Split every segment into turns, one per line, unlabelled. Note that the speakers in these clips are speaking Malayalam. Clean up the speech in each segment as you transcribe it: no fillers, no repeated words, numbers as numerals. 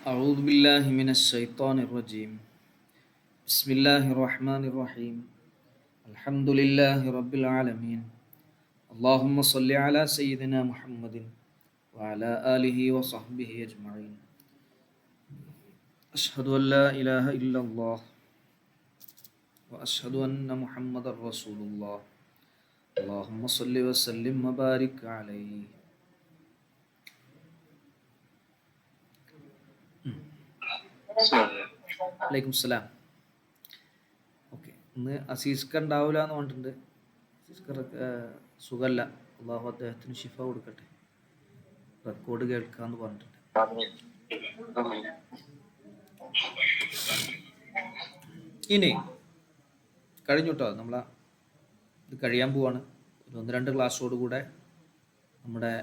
أعوذ بالله من الشيطان الرجيم. بسم الله الرحمن الرحيم. الحمد لله رب العالمين. اللهم صل على سيدنا محمد وعلى آله وصحبه أجمعين. أشهد أن لا إله إلا الله وأشهد أن محمد رسول الله. اللهم صل وسلم وبارك عليه. വലൈക്കും സലാം. ഓക്കെ, ഇന്ന് അസീസ്ക ഉണ്ടാവില്ല എന്ന് പറഞ്ഞിട്ടുണ്ട്. അസീസ്ക സുഖമല്ല, അള്ളാഹു അദ്ദേഹത്തിന് ഷിഫ കൊടുക്കട്ടെ. റെക്കോർഡ് കേൾക്കാന്ന് പറഞ്ഞിട്ടുണ്ട്. ഇനി കഴിഞ്ഞു കേട്ടോ, നമ്മളെ ഇത് കഴിയാൻ പോവാണ്. ഒരു 1-2 ക്ലാസ്സോടുകൂടെ നമ്മുടെ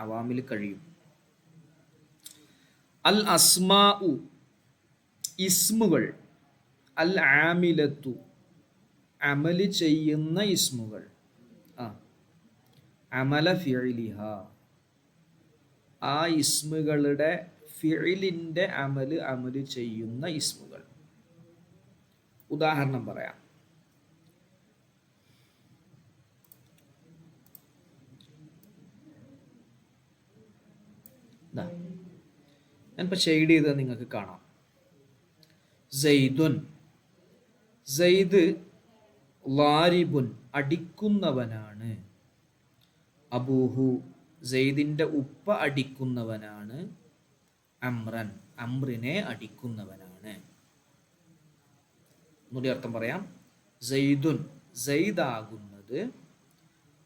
അവാമിൽ കഴിയും. അൽ അസ്മാഉ ഇസ്മുകൾ, അൽ ആമിലത്തു അമല് ചെയ്യുന്ന ഇസ്മുകൾ, അമല ഫിഇലിഹ ആ ഇസ്മുകളുടെ ഫിഇലിന്റെ അമല് ചെയ്യുന്ന ഇസ്മുകൾ. ഉദാഹരണം പറയാം. ഞാനിപ്പോൾ ഷെയ്ഡ് ചെയ്തത് നിങ്ങൾക്ക് കാണാം. സെയ്ദുൻ, സെയ്ദ് ലാരിബുൻ അടിക്കുന്നവനാണ്. അബൂഹു, സെയ്ദിന്റെ ഉപ്പ അടിക്കുന്നവനാണ്. അമ്രൻ, അമ്രിനെ അടിക്കുന്നവനാണ്. ഒന്നുകൂടി അർത്ഥം പറയാം. സെയ്ദുൻ, സെയ്ദാകുന്നത്,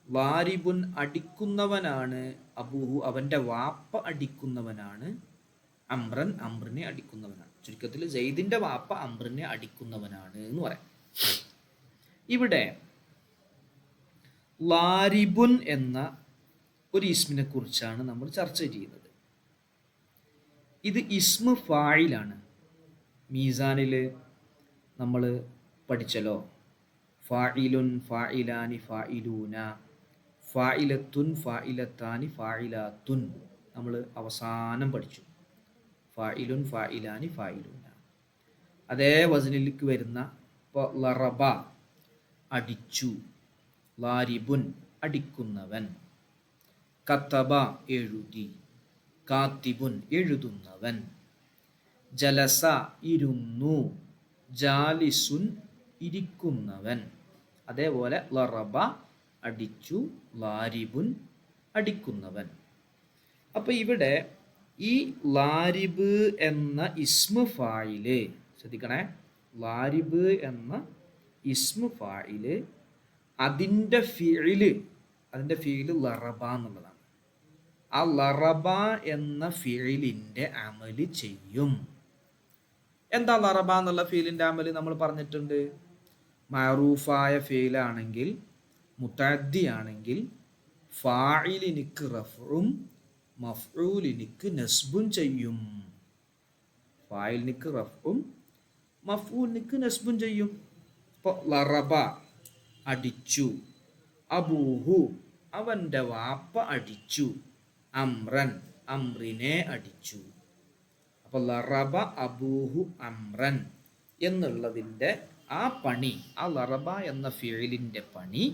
ലാരിബുൻ അടിക്കുന്നവനാണ്. അബൂഹു, അവന്റെ വാപ്പ അടിക്കുന്നവനാണ്. അമ്രൻ, അമ്രിനെ അടിക്കുന്നവനാണ്. ചുരുക്കത്തിൽ സെയ്ദിന്റെ വാപ്പ അമ്രിനെ അടിക്കുന്നവനാണ് എന്ന് പറയാം. ഇവിടെ ലാരിബുൻ എന്ന ഒരു ഇസ്മിനെ കുറിച്ചാണ് നമ്മൾ ചർച്ച ചെയ്യുന്നത്. ഇത് ഇസ്മു ഫായിലാണ്. മീസാനില് നമ്മൾ പഠിച്ചല്ലോ, ഫായിലുൻ, ഫായിലാനി, ഫായിലൂന, ഫായിലത്തുൻ, ഫായിലത്താനി, ഫായിലാത്തുൻ നമ്മൾ അവസാനം പഠിച്ചു. ഫായിലുൻ, ഫായിലാനി, ഫായിലൂന. അതേ വസനിലേക്ക് വരുന്ന ഇപ്പോൾ ലറബ അടിച്ചു, ലാരിബുൻ അടിക്കുന്നവൻ, കത്തബ എഴുതി, കാത്തിബുൻ എഴുതുന്നവൻ, ജലസ ഇരുന്നു, ജാലിസുൻ ഇരിക്കുന്നവൻ. അതേപോലെ ലറബ അടിച്ചു, ലാരിബുൻ അടിക്കുന്നവൻ. അപ്പോൾ ഇവിടെ ഈ ലാരിബ് എന്ന ഇസ്മു ഫായില് ശ്രദ്ധിക്കണേ. ലാരിബ് എന്ന ഇസ്മു ഫായില് അതിൻ്റെ ഫീല് ലറബ എന്നുള്ളതാണ്. ആ ലറബ എന്ന ഫീലിൻ്റെ അമല് ചെയ്യും. എന്താ ലറബ എന്നുള്ള ഫീലിൻ്റെ അമല് നമ്മൾ പറഞ്ഞിട്ടുണ്ട്. മഅറൂഫായ ഫീലാണെങ്കിൽ, മുതഅദ്ദി ആണെങ്കിൽ ഫായിലിനിക്ക് റഫ്ഉം മഫ്ഊലിനിക്ക് നസ്ബുൻ ചെയ്യും. ഫായിലിനിക്ക് റഫ്ഉം മഫ്ഊലിനിക്ക് നസ്ബുൻ ചെയ്യും. ഇപ്പോൾ ലറബ അടിച്ചു, അബൂഹു അവൻ്റെ വാപ്പ അടിച്ചു, അമ്രൻ അമ്രിനെ അടിച്ചു. അപ്പോൾ ലറബ അബൂഹു അമ്രൻ എന്നുള്ളതിൻ്റെ ആ പണി, ആ ലറബ എന്ന ഫിഇലിൻ്റെ പണി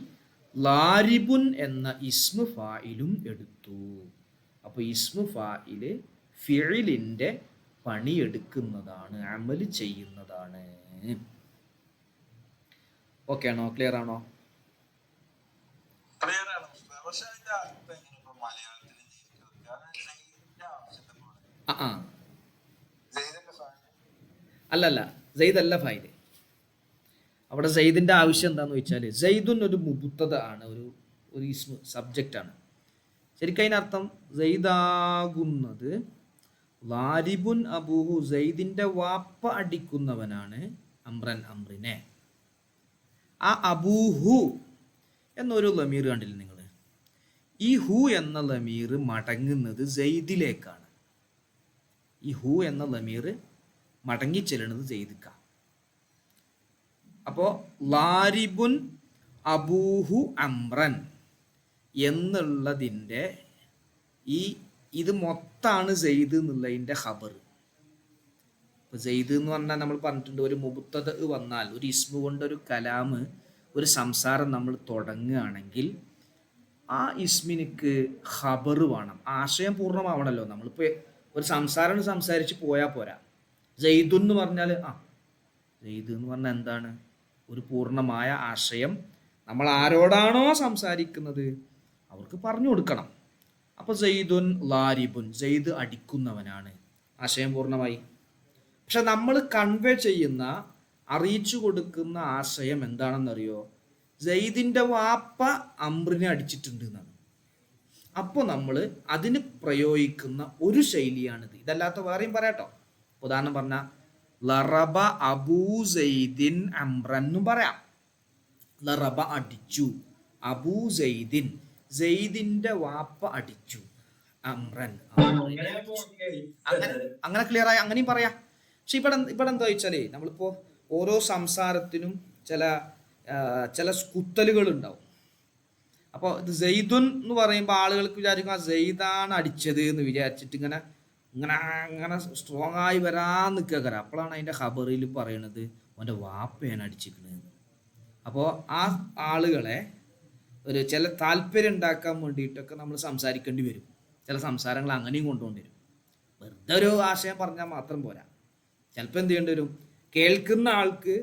ലാരിബുൻ എന്ന ഇസ്മു ഫായിലും എടുത്തു. അപ്പോൾ ഇസ്മു ഫായില് ഫിഇലിൻ്റെ പണിയെടുക്കുന്നതാണ്, അമല് ചെയ്യുന്നതാണ്. ഓക്കെ ആണോ? ക്ലിയർ ആണോ? അല്ലല്ല, സെയ്ദ് അല്ല ഫായില്. അവിടെ സെയ്ദിന്റെ ആവശ്യം എന്താന്ന് വെച്ചാൽ, സെയ്ദുൻ ഒരു മുബത്തദ ആണ്, ഒരു ഇസ്മു സബ്ജക്റ്റ് ആണ്. ശരിക്കും അതിനർത്ഥം സെയ്ദാകുന്നത് ലാരിബുൻ അബൂഹു, സെയ്ദിന്റെ വാപ്പ അടിക്കുന്നവനാണ് അമ്രൻ അമ്രിനെ. ആ അബൂഹു എന്നൊരു ലമീർ കണ്ടില്ല നിങ്ങൾ? ഈ ഹു എന്ന ലമീർ മടങ്ങുന്നത് സെയ്ദിലേക്കാണ്. ഈ ഹു എന്ന ലമീർ മടങ്ങിച്ചെല്ലുന്നത് സെയ്ദിക്ക. അപ്പോൾ ലാരിബുൻ അബൂഹു അമ്രൻ എന്നുള്ളതിൻ്റെ ഇത് മൊത്താണ് സെയ്ദ് എന്നുള്ളതിൻ്റെ ഖബർ. ഇപ്പോൾ സെയ്ദ് എന്ന് പറഞ്ഞാൽ നമ്മൾ പറഞ്ഞിട്ടുണ്ട്, ഒരു മുബത്തദ വന്നാൽ ഒരു ഇസ്മു കൊണ്ടൊരു കലാമ്, ഒരു സംസാരം നമ്മൾ തുടങ്ങുകയാണെങ്കിൽ ആ ഇസ്മിനിക്ക് ഖബർ വേണം, ആശയം പൂർണ്ണമാവണമല്ലോ. നമ്മളിപ്പോൾ ഒരു സംസാരം സംസാരിച്ച് പോയാൽ പോരാ. സെയ്ദ് എന്ന് പറഞ്ഞാൽ സെയ്ദ് എന്ന് പറഞ്ഞാൽ എന്താണ്? ഒരു പൂർണ്ണമായ ആശയം നമ്മൾ ആരോടാണോ സംസാരിക്കുന്നത് അവർക്ക് പറഞ്ഞു കൊടുക്കണം. അപ്പോൾ സെയ്ദുൻ ലാരിബുൻ, സെയ്ദ് അടിക്കുന്നവനാണ്, ആശയം പൂർണ്ണമായി. പക്ഷെ നമ്മൾ കൺവേ ചെയ്യുന്ന, അറിയിച്ചു കൊടുക്കുന്ന ആശയം എന്താണെന്നറിയോ? സെയ്ദിൻ്റെ വാപ്പ അംറിനെ അടിച്ചിട്ടുണ്ട് എന്നാണ്. അപ്പോൾ നമ്മൾ അതിന് പ്രയോഗിക്കുന്ന ഒരു ശൈലിയാണിത്. ഇതല്ലാത്ത വേറെയും പറയാട്ടോ. ഉദാഹരണം പറഞ്ഞാൽ ലറബ അബൂ സെയ്ദിൻ അംറൻ എന്നും പറയാം. ലറബ അടിച്ചു, അബൂ സെയ്ദിൻ സെയ്ദിന്റെ വാപ്പ അടിച്ചു, അംറൻ അങ്ങനെ ക്ലിയർ ആയി, അങ്ങനെയും പറയാം. പക്ഷെ ഇവിടെ എന്താ വെച്ചാലേ, നമ്മളിപ്പോ ഓരോ സംസാരത്തിനും ചില കുത്തലുകൾ ഉണ്ടാവും. അപ്പോൾ ഇത് സെയ്ദുൻ എന്ന് പറയുമ്പോൾ ആളുകൾക്ക് വിചാരിക്കും ആ സെയ്ദാണ് അടിച്ചത് എന്ന് വിചാരിച്ചിട്ട് ഇങ്ങനെ ഇങ്ങനെ അങ്ങനെ സ്ട്രോങ് ആയി വരാൻ നിൽക്കുക. അപ്പോഴാണ് അതിൻ്റെ ഖബറിൽ പറയണത് അവൻ്റെ വാപ്പയാണ് അടിച്ചിരിക്കുന്നത്. അപ്പോൾ ആ ആളുകളെ ഒരു ചില താല്പര്യം ഉണ്ടാക്കാൻ വേണ്ടിയിട്ടൊക്കെ നമ്മൾ സംസാരിക്കേണ്ടി വരും. ചില സംസാരങ്ങൾ അങ്ങനെയും കൊണ്ടുപോകേണ്ടി വരും. വെറുതെ ഒരു ആശയം പറഞ്ഞാൽ മാത്രം പോരാ. ചിലപ്പോൾ എന്ത് ചെയ്യേണ്ടി വരും? കേൾക്കുന്ന ആൾക്ക്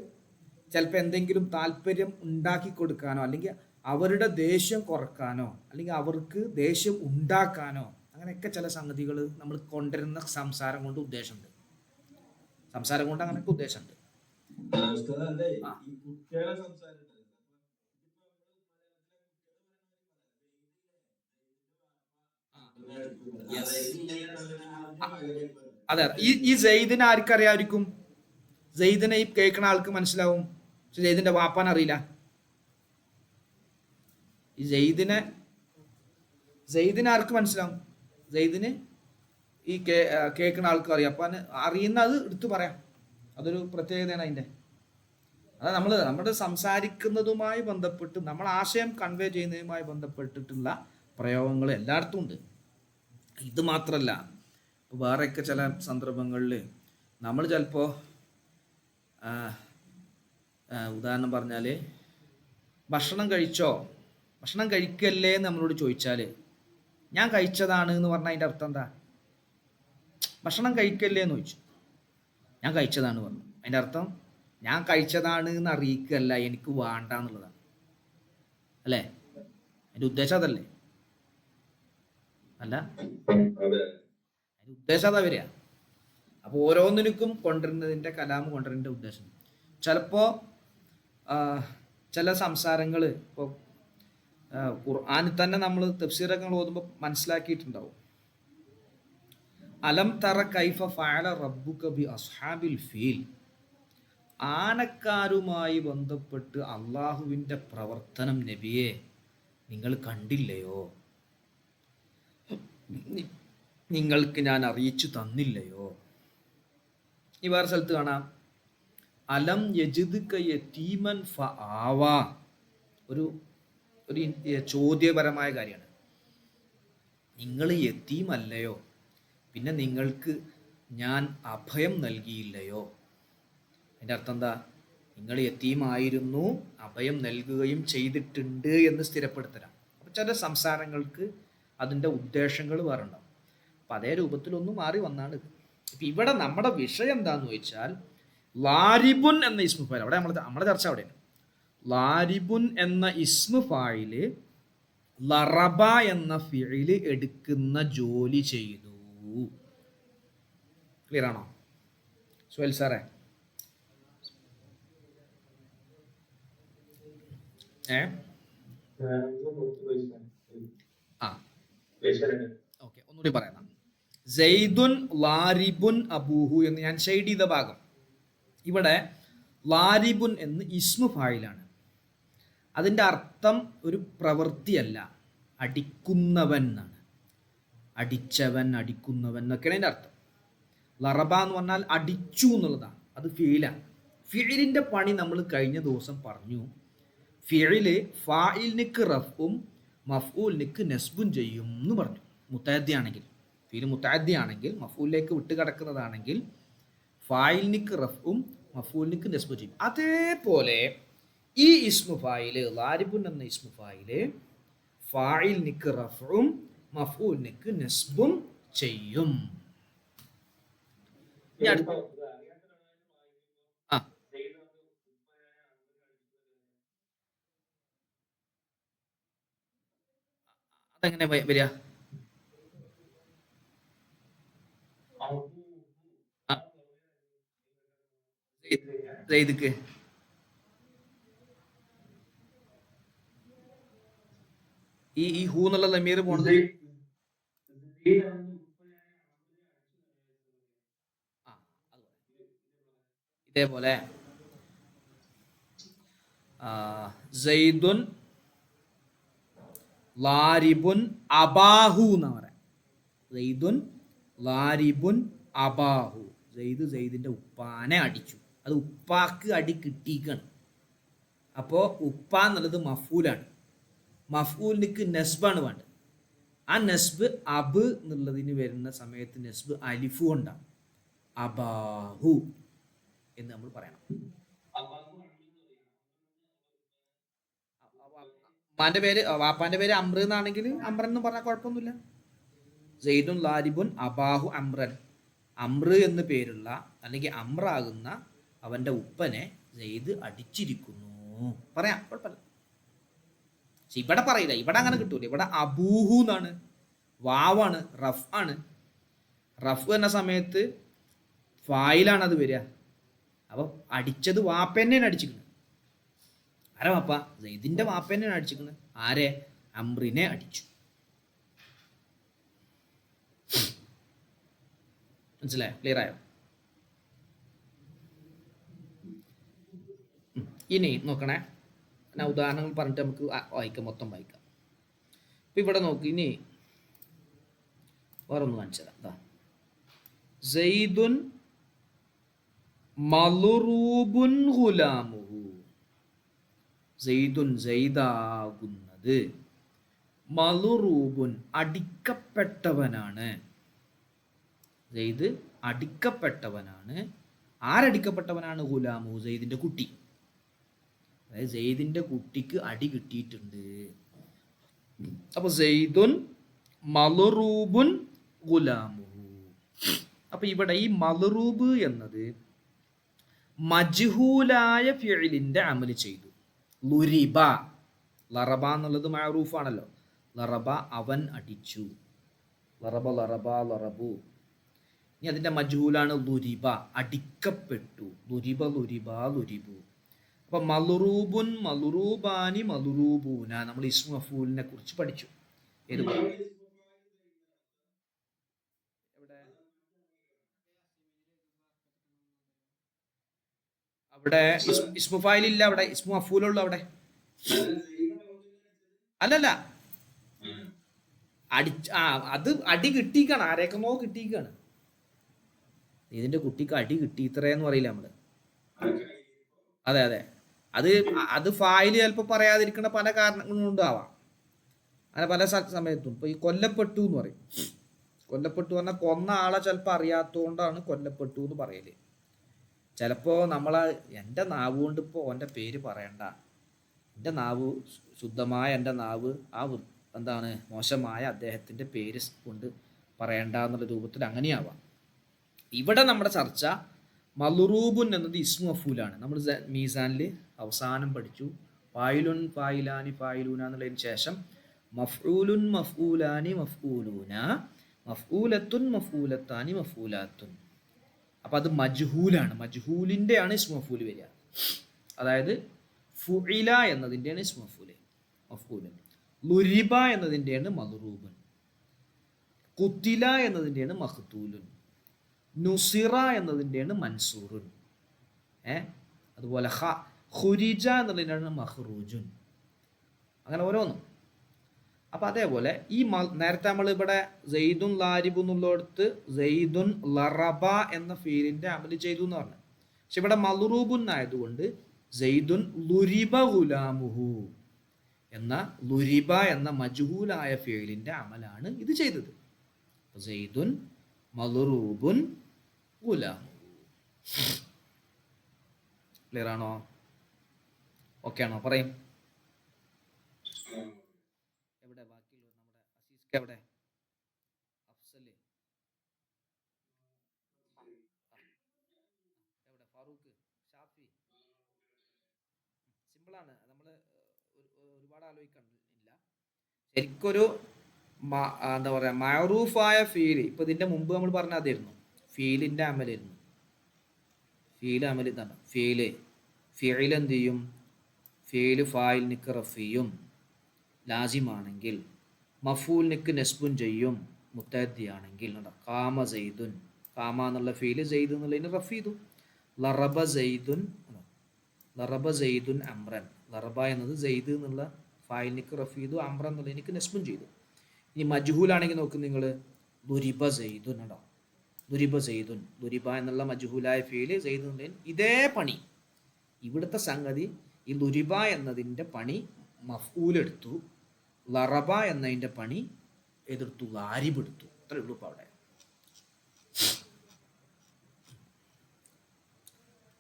ചിലപ്പോൾ എന്തെങ്കിലും താല്പര്യം ഉണ്ടാക്കി കൊടുക്കാനോ, അല്ലെങ്കിൽ അവരുടെ ദേഷ്യം കുറക്കാനോ, അല്ലെങ്കിൽ അവർക്ക് ദേഷ്യം ഉണ്ടാക്കാനോ, അങ്ങനെയൊക്കെ ചില സംഗതികൾ നമ്മൾ കൊണ്ടുവരുന്ന സംസാരം കൊണ്ട് ഉദ്ദേശമുണ്ട്. സംസാരം കൊണ്ട് അങ്ങനെയൊക്കെ ഉദ്ദേശമുണ്ട്. അതെ, ഈ സെയ്ദിനെ ആർക്കറിയായിരിക്കും? സെയ്ദിനെ ഈ കേൾക്കുന്ന ആൾക്ക് മനസ്സിലാവും, പക്ഷെ സെയ്ദിന്റെ വാപ്പാൻ അറിയില്ല. ഈ സെയ്ദിനെ ആർക്ക് മനസ്സിലാവും? സെയ്ദിന് ഈ കേൾക്കുന്ന ആൾക്ക് അറിയാം. അപ്പം അറിയുന്നത് എടുത്തു പറയാം. അതൊരു പ്രത്യേകതയാണ് അതിൻ്റെ. അതായത് നമ്മുടെ സംസാരിക്കുന്നതുമായി ബന്ധപ്പെട്ട്, നമ്മൾ ആശയം കൺവേ ചെയ്യുന്നതുമായി ബന്ധപ്പെട്ടിട്ടുള്ള പ്രയോഗങ്ങൾ എല്ലായിടത്തും ഉണ്ട്. ഇത് മാത്രമല്ല, ഇപ്പോൾ വേറെയൊക്കെ ചില സന്ദർഭങ്ങളിൽ നമ്മൾ ചിലപ്പോൾ ഉദാഹരണം പറഞ്ഞാൽ, ഭക്ഷണം കഴിച്ചോ, ഭക്ഷണം കഴിക്കല്ലേ എന്ന് നമ്മളോട് ചോദിച്ചാൽ ഞാൻ കഴിച്ചതാണ് എന്ന് പറഞ്ഞാൽ അതിൻ്റെ അർത്ഥം എന്താ? ഭക്ഷണം കഴിക്കല്ലേ എന്ന് ചോദിച്ചു, ഞാൻ കഴിച്ചതാണ് പറഞ്ഞു. അതിൻ്റെ അർത്ഥം ഞാൻ കഴിച്ചതാണ് എന്ന് അറിയിക്കല്ല, എനിക്ക് വേണ്ട എന്നുള്ളതാണ് അല്ലേ? അതിൻ്റെ ഉദ്ദേശം അതല്ലേ? അല്ല, അതിൻ്റെ ഉദ്ദേശം അതാ വരിക. അപ്പോൾ ഓരോന്നിനും കൊണ്ടുവരുന്നതിൻ്റെ കലാം കൊണ്ടുവരുന്നതിൻ്റെ ഉദ്ദേശം. ചിലപ്പോൾ ചില സംസാരങ്ങൾ ഇപ്പോൾ ഖുർആനിൽ തന്നെ നമ്മൾ തഫ്സീറൊക്കെ ഓതുമ്പോൾ മനസ്സിലാക്കിയിട്ടുണ്ടാവും. അലം തറ കൈഫ ഫഅല റബ്ബുക ബി അസ്ഹാബിൽ ഫീൽ, ആനക്കാരുമായി ബന്ധപ്പെട്ട് അള്ളാഹുവിൻ്റെ പ്രവർത്തനം നബിയെ നിങ്ങൾ കണ്ടില്ലയോ? നിങ്ങൾക്ക് ഞാൻ അറിയിച്ചു തന്നില്ലയോ? ഈ വേറെ സ്ഥലത്ത് കാണാം, അലം യജിദ്ക യതീമൻ ഫആവ. ഒരു ചോദ്യപരമായ കാര്യമാണ്. നിങ്ങൾ യതീമല്ലയോ, പിന്നെ നിങ്ങൾക്ക് ഞാൻ അഭയം നൽകിയില്ലയോ? അതിൻ്റെ അർത്ഥം എന്താ? നിങ്ങൾ യതീമായിരുന്നു, അഭയം നൽകുകയും ചെയ്തിട്ടുണ്ട് എന്ന് സ്ഥിരപ്പെടുത്തലാണ്. അപ്പം ചില സംസാരങ്ങൾക്ക് അതിൻ്റെ ഉദ്ദേശങ്ങൾ വേറെ ഉണ്ടാവും. അപ്പം അതേ രൂപത്തിലൊന്നും മാറി വന്നാണ്. ഇപ്പം ഇവിടെ നമ്മുടെ വിഷയം എന്താന്ന് ചോദിച്ചാൽ, ലാരിബുൻ എന്ന ഇസ്മു ഫായിൽ, അവിടെ നമ്മുടെ ചർച്ച അവിടെയാണ്. ലാരിബുൻ എന്ന ഇസ്മു ഫായില് ലറബ എന്ന ഫിഇല് എടുക്കുന്ന ജോലി ചെയ്തു. ക്ലിയർ ആണോ സുഹൈൽ സാറേ? ഓക്കെ, ഒന്നുകൂടി പറയാം. സെയ്ദുൻ ലാരിബുൻ അബൂഹു എന്ന് ഞാൻ ഷെയ്ഡ് ചെയ്ത ഭാഗം, ഇവിടെ ലാരിബുൻ എന്ന് ഇസ്മു ഫായിലാണ്. അതിൻ്റെ അർത്ഥം ഒരു പ്രവൃത്തിയല്ല, അടിക്കുന്നവൻ എന്നാണ്. അടിച്ചവൻ, അടിക്കുന്നവൻ എന്നൊക്കെയാണ് അതിൻ്റെ അർത്ഥം. ലറബ എന്ന് പറഞ്ഞാൽ അടിച്ചു എന്നുള്ളതാണ്, അത് ഫിഇലാണ്. ഫിഇലിൻ്റെ പണി നമ്മൾ കഴിഞ്ഞ ദിവസം പറഞ്ഞു. ഫിഇല് ഫാഇലിനിക്ക് റഫും മഫ്ഊലിനിക്ക് നസ്ബും ചെയ്യും എന്ന് പറഞ്ഞു. മുത്തഅദ്ദി ആണെങ്കിൽ, ഫിഇൽ മുത്തഅദ്ദി ആണെങ്കിൽ, മഫ്ഊലിലേക്ക് വിട്ട് കിടക്കുന്നതാണെങ്കിൽ ഫായിലിനിക്ക് റഫും മഫൂലിനിക്ക് നസ്ബ് ചെയ്യും. അതേപോലെ ഈ ഇസ്മു ഫായില് ലാരിബുൻ എന്ന ഇസ്മു ഫായില് ഫായിലിനിക്ക് റഫും മഫൂലിനിക്ക് നസ്ബും ചെയ്യും. ആ അതെങ്ങനെ വരിക? സെയ്ദ്ക്ക് ഈ ഹൂ എന്നുള്ള ലമീർ പോണത് ഇതേപോലെ സെയ്ദുൻ ലാരിബുൻ അബാഹു എന്നാ പറയാം. സെയ്ദുൻ ലാരിബുൻ അബാഹു. സെയ്ദ് സെയ്ദിന്റെ ഉപ്പാനെ അടിച്ചു. അത് ഉപ്പാക്ക് അടി കിട്ടിയിക്കാണ്. അപ്പോൾ ഉപ്പ എന്നുള്ളത് മഫൂലാണ്. മഫൂലിക്ക് നസ്ബാണ് വേണ്ടത്. ആ നസ്ബ് അബ് എന്നുള്ളതിന് വരുന്ന സമയത്ത് നസ്ബ് അലിഫു കൊണ്ടാണ്. അബാഹു എന്ന് നമ്മൾ പറയണം. ഉപ്പാന്റെ പേര് വാപ്പാന്റെ പേര് അമ്ര എന്നാണെങ്കിൽ അമ്രൻ എന്ന് പറഞ്ഞാൽ കുഴപ്പമൊന്നുമില്ല. സെയ്ദുൻ ലാരിബുൻ അബാഹു അമ്രൻ. അമ്ര എന്ന് പേരുള്ള അല്ലെങ്കിൽ അമ്രാകുന്ന അവന്റെ ഉപ്പനെ സെയ്ദ് അടിച്ചിരിക്കുന്നു പറയാം, കുഴപ്പമില്ല. പക്ഷെ ഇവിടെ പറയില്ല, ഇവിടെ അങ്ങനെ കിട്ടൂല. ഇവിടെ അബൂഹു എന്നാണ്, വാവാണ്, റഫ് ആണ്. റഫ് എന്ന സമയത്ത് ഫായിലാണ് അത് വരിക. അപ്പൊ അടിച്ചത് വാപ്പന്നെയാണ് അടിച്ചിരിക്കുന്നത്. ആരെ വാപ്പ? സെയ്ദിന്റെ വാപ്പന്നെയാണ് അടിച്ചിരിക്കുന്നത്. ആരെ? അമ്രിനെ അടിച്ചു. മനസ്സിലായോ? ക്ലിയർ ആയോ? ഇനി നോക്കണേ, ഞാൻ ഉദാഹരണങ്ങൾ പറഞ്ഞിട്ട് നമുക്ക് വായിക്കാം, മൊത്തം വായിക്കാം. ഇപ്പൊ ഇവിടെ നോക്ക്, ഇനി വേറൊന്ന് കാണിച്ചതാ. സെയ്ദുൻ മലുറൂബുൻ ഗുലാമുഹു. സെയ്ദുൻ സെയ്ദാകുന്നത്, മലുറൂബുൻ അടിക്കപ്പെട്ടവനാണ്. സെയ്ദ് അടിക്കപ്പെട്ടവനാണ്. ആരടിക്കപ്പെട്ടവനാണ്? ഗുലാമു, സെയ്ദിന്റെ കുട്ടി. അതായത് സെയ്ദിന്റെ കുട്ടിക്ക് അടി കിട്ടിയിട്ടുണ്ട്. അപ്പൊ സെയ്ദുൻ മലുറൂബുൻ ഗുലാമുഹു. അപ്പൊ ഇവിടെ ഈ മലുറൂബ് എന്നത് മജ്ഹൂലായ ഫിഇലിന്റെ അമല് ചെയ്തു. ലുരിബ, ലറബ എന്നുള്ളത് മഅറൂഫാണല്ലോ. ലറബ അവൻ അടിച്ചു. ലറബ ലറബ ലറബു. ഇനി അതിന്റെ മജ്ഹൂലാണ് ലുരിബ, അടിക്കപ്പെട്ടു. ലുരിബ ലുരിബ ലുരിബു. അപ്പൊ മലുറൂബുൻ മലുറൂബാനി മലുറൂബൂന നമ്മൾ ഇസ്മു മഫൂലിനെ കുറിച്ച് പഠിച്ചു. ഏത് അവിടെ ഇസ്മു ഫായിൽ ഇല്ല, അവിടെ ഇസ്മു മഫൂലുള്ളൂ. അവിടെ അല്ലല്ല, അത് അടി കിട്ടിക്കാണ്. ആരേക്കമോ കിട്ടിക്കാണ്. ഇതിന്റെ കുട്ടിക്ക് അടി കിട്ടി ഇത്രയെന്ന് പറയില്ല നമ്മള്. അതെ അതെ, അത് ഫായില് ചിലപ്പോൾ പറയാതിരിക്കുന്ന പല കാരണങ്ങളും ഉണ്ടാവാം. അങ്ങനെ പല സമയത്തും ഇപ്പൊ ഈ കൊല്ലപ്പെട്ടു എന്ന് പറയും. കൊല്ലപ്പെട്ടു പറഞ്ഞാൽ കൊന്ന ആളെ ചിലപ്പോൾ അറിയാത്തതുകൊണ്ടാണ് കൊല്ലപ്പെട്ടു എന്ന് പറയല്. ചിലപ്പോ നമ്മളെ എൻ്റെ നാവ് കൊണ്ട് ഇപ്പോൾ ഓൻ്റെ പേര് പറയണ്ട, എൻ്റെ നാവ് ശുദ്ധമായ എൻ്റെ നാവ് എന്താണ് മോശമായ അദ്ദേഹത്തിൻ്റെ പേര് കൊണ്ട് പറയണ്ട എന്നുള്ള രൂപത്തിൽ അങ്ങനെയാവാം. ഇവിടെ നമ്മുടെ ചർച്ച മലുറൂബുൻ എന്നത് ഇസ്മു മഫൂലാണ്. നമ്മൾ മീസാനിൽ അവസാനം പഠിച്ചു. ഫായിലുൻ ഫായിലാനി ഫായിലൂന എന്നുള്ളതിന് ശേഷം മഫ്ഊലുൻ മഫ്ഊലാനി മഫ്ഊലൂന, മഫ്ഊലത്തുൻ മഫ്ഊലത്താനി മഫ്ഊലാത്തുൻ. അപ്പം അത് മജ്ഹൂലാണ്. മജ്ഹൂലിൻ്റെ ആണ് ഇസ്മു മഫൂൽ വരിക. അതായത് ഫുഇല എന്നതിൻ്റെയാണ് ഇസ്മു മഫൂല്. ലുരിബ എന്നതിൻ്റെയാണ് മലുറൂബൻ. കുത്തില എന്നതിൻ്റെയാണ് മഖ്തൂലുൻ. നുസിറ എന്നതിൻ്റെയാണ് മൻസൂറുൻ. അതുപോലെ ഖുരിജ എന്നതിൻ്റെയാണ് മഖ്റൂജുൻ. അങ്ങനെ ഓരോന്നും. അപ്പം അതേപോലെ ഈ നേരത്തെ നമ്മൾ ഇവിടെ സെയ്ദുൻ ലാരിബു എന്നുള്ളിടത്ത് സെയ്ദുൻ ലറബ എന്ന ഫീലിന്റെ അമല് ചെയ്തു എന്ന് പറഞ്ഞു. പക്ഷെ ഇവിടെ മലുറൂബുൻ ആയതുകൊണ്ട് സെയ്ദുൻ ലുരിബ ഗുലാമുഹു എന്ന ലുരിബ എന്ന മജ്ഹൂലായ ഫീലിന്റെ അമലാണ് ഇത് ചെയ്തത്. സെയ്ദുൻ മലുറൂബുൻ ഗുലാമുഹു. ക്ലിയർ ആണോ? ഓക്കെ ആണോ? പറയും. എവിടെ ബാക്കിയുള്ളവർ? നമ്മുടെ അസീസ്ക്ക് എവിടെ? അഫ്സല് എവിടെ? ഫാറൂഖ്, ഷാഫി. സിമ്പിളാണ്. നമ്മൾ ഒരുപാട് ആലോചിക്കണില്ല. ശരിക്കൊരു എന്താ പറയുക, മഅറൂഫായ ഫീല്. ഇപ്പം ഇതിൻ്റെ മുമ്പ് നമ്മൾ പറഞ്ഞ അതായിരുന്നു, ഫീലിൻ്റെ അമലായിരുന്നു. ഫീൽ അമൽ ഇതാണ്. ഫീൽ എന്ത് ചെയ്യും? ഫീല് ഫായിലിനിക്ക് റഫിയും ലാസിമാണെങ്കിൽ, മഫൂലിനിക്ക് നെസ്ബുൻ ചെയ്യും മുത്തദ്ദിയാണെങ്കിൽ. കാമ സെയ്ദുൻ, കാമ എന്നുള്ള ഫീല് സെയ്ദ് എന്നുള്ളതിന് റഫ് ചെയ്തു. ലറബ സെയ്ദുൻ, ലറബ സെയ്ദുൻ അമ്രൻ. ലറബ എന്നത് സെയ്ദ് എന്നുള്ള ഫായിലിനിക്ക് റഫ് ചെയ്തു, അമ്രൻ എന്നുള്ളതിനിക്ക് നെസ്ബുൻ ചെയ്തു. ഇനി മജ്ഹൂലാണെങ്കിൽ നോക്ക് നിങ്ങൾ, ദുരിബ സെയ്ദുൻ ഉണ്ടോ? ദുരിബ സെയ്ദുൻ, ദുരിബ എന്നുള്ള മജ്ഹൂലായ ഫീല് സെയ്ദ് എന്നുള്ളതിന് ഇതേ പണി. ഇവിടുത്തെ സംഗതി, ഈ ദുരിബ എന്നതിൻ്റെ പണി മഫ്ഊലെടുത്തു, ലറബ എന്നതിൻ്റെ പണി എതിർത്തു, ലാരിബ് എടുത്തു. അത്രയേ ഉള്ളൂ ഇപ്പം അവിടെ.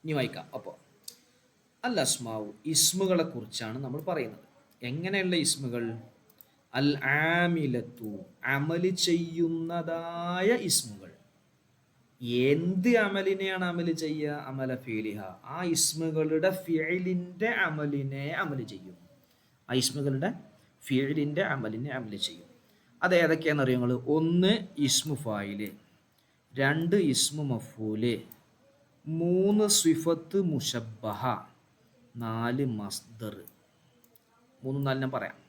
ഇനി വായിക്കാം. അപ്പോൾ അൽ അസ്മാഉ, ഇസ്മുകളെ കുറിച്ചാണ് നമ്മൾ പറയുന്നത്. എങ്ങനെയുള്ള ഇസ്മുകൾ? അൽ ആമിലത്തു, അമല് ചെയ്യുന്നതായ ഇസ്മുകൾ. എന്ത് അമലിനെയാണ് അമല് ചെയ്യുക? അമല ഫീലിഹ, ആ ഇസ്മുകളുടെ ഫിഇലിൻ്റെ അമലിനെ അമല് ചെയ്യും. ആ ഇസ്മുകളുടെ ഫിഇലിൻ്റെ അമലിനെ അമല് ചെയ്യും. അത് ഏതൊക്കെയാണെന്ന് അറിയുങ്ങൾ? 1 ഇസ്മു ഫായില്, 2 ഇസ്മു മഫൂല്, 3 സിഫത്ത് മുഷബ്ബഹ, 4 മസ്ദർ. 3 4 ഞാൻ പറയാം.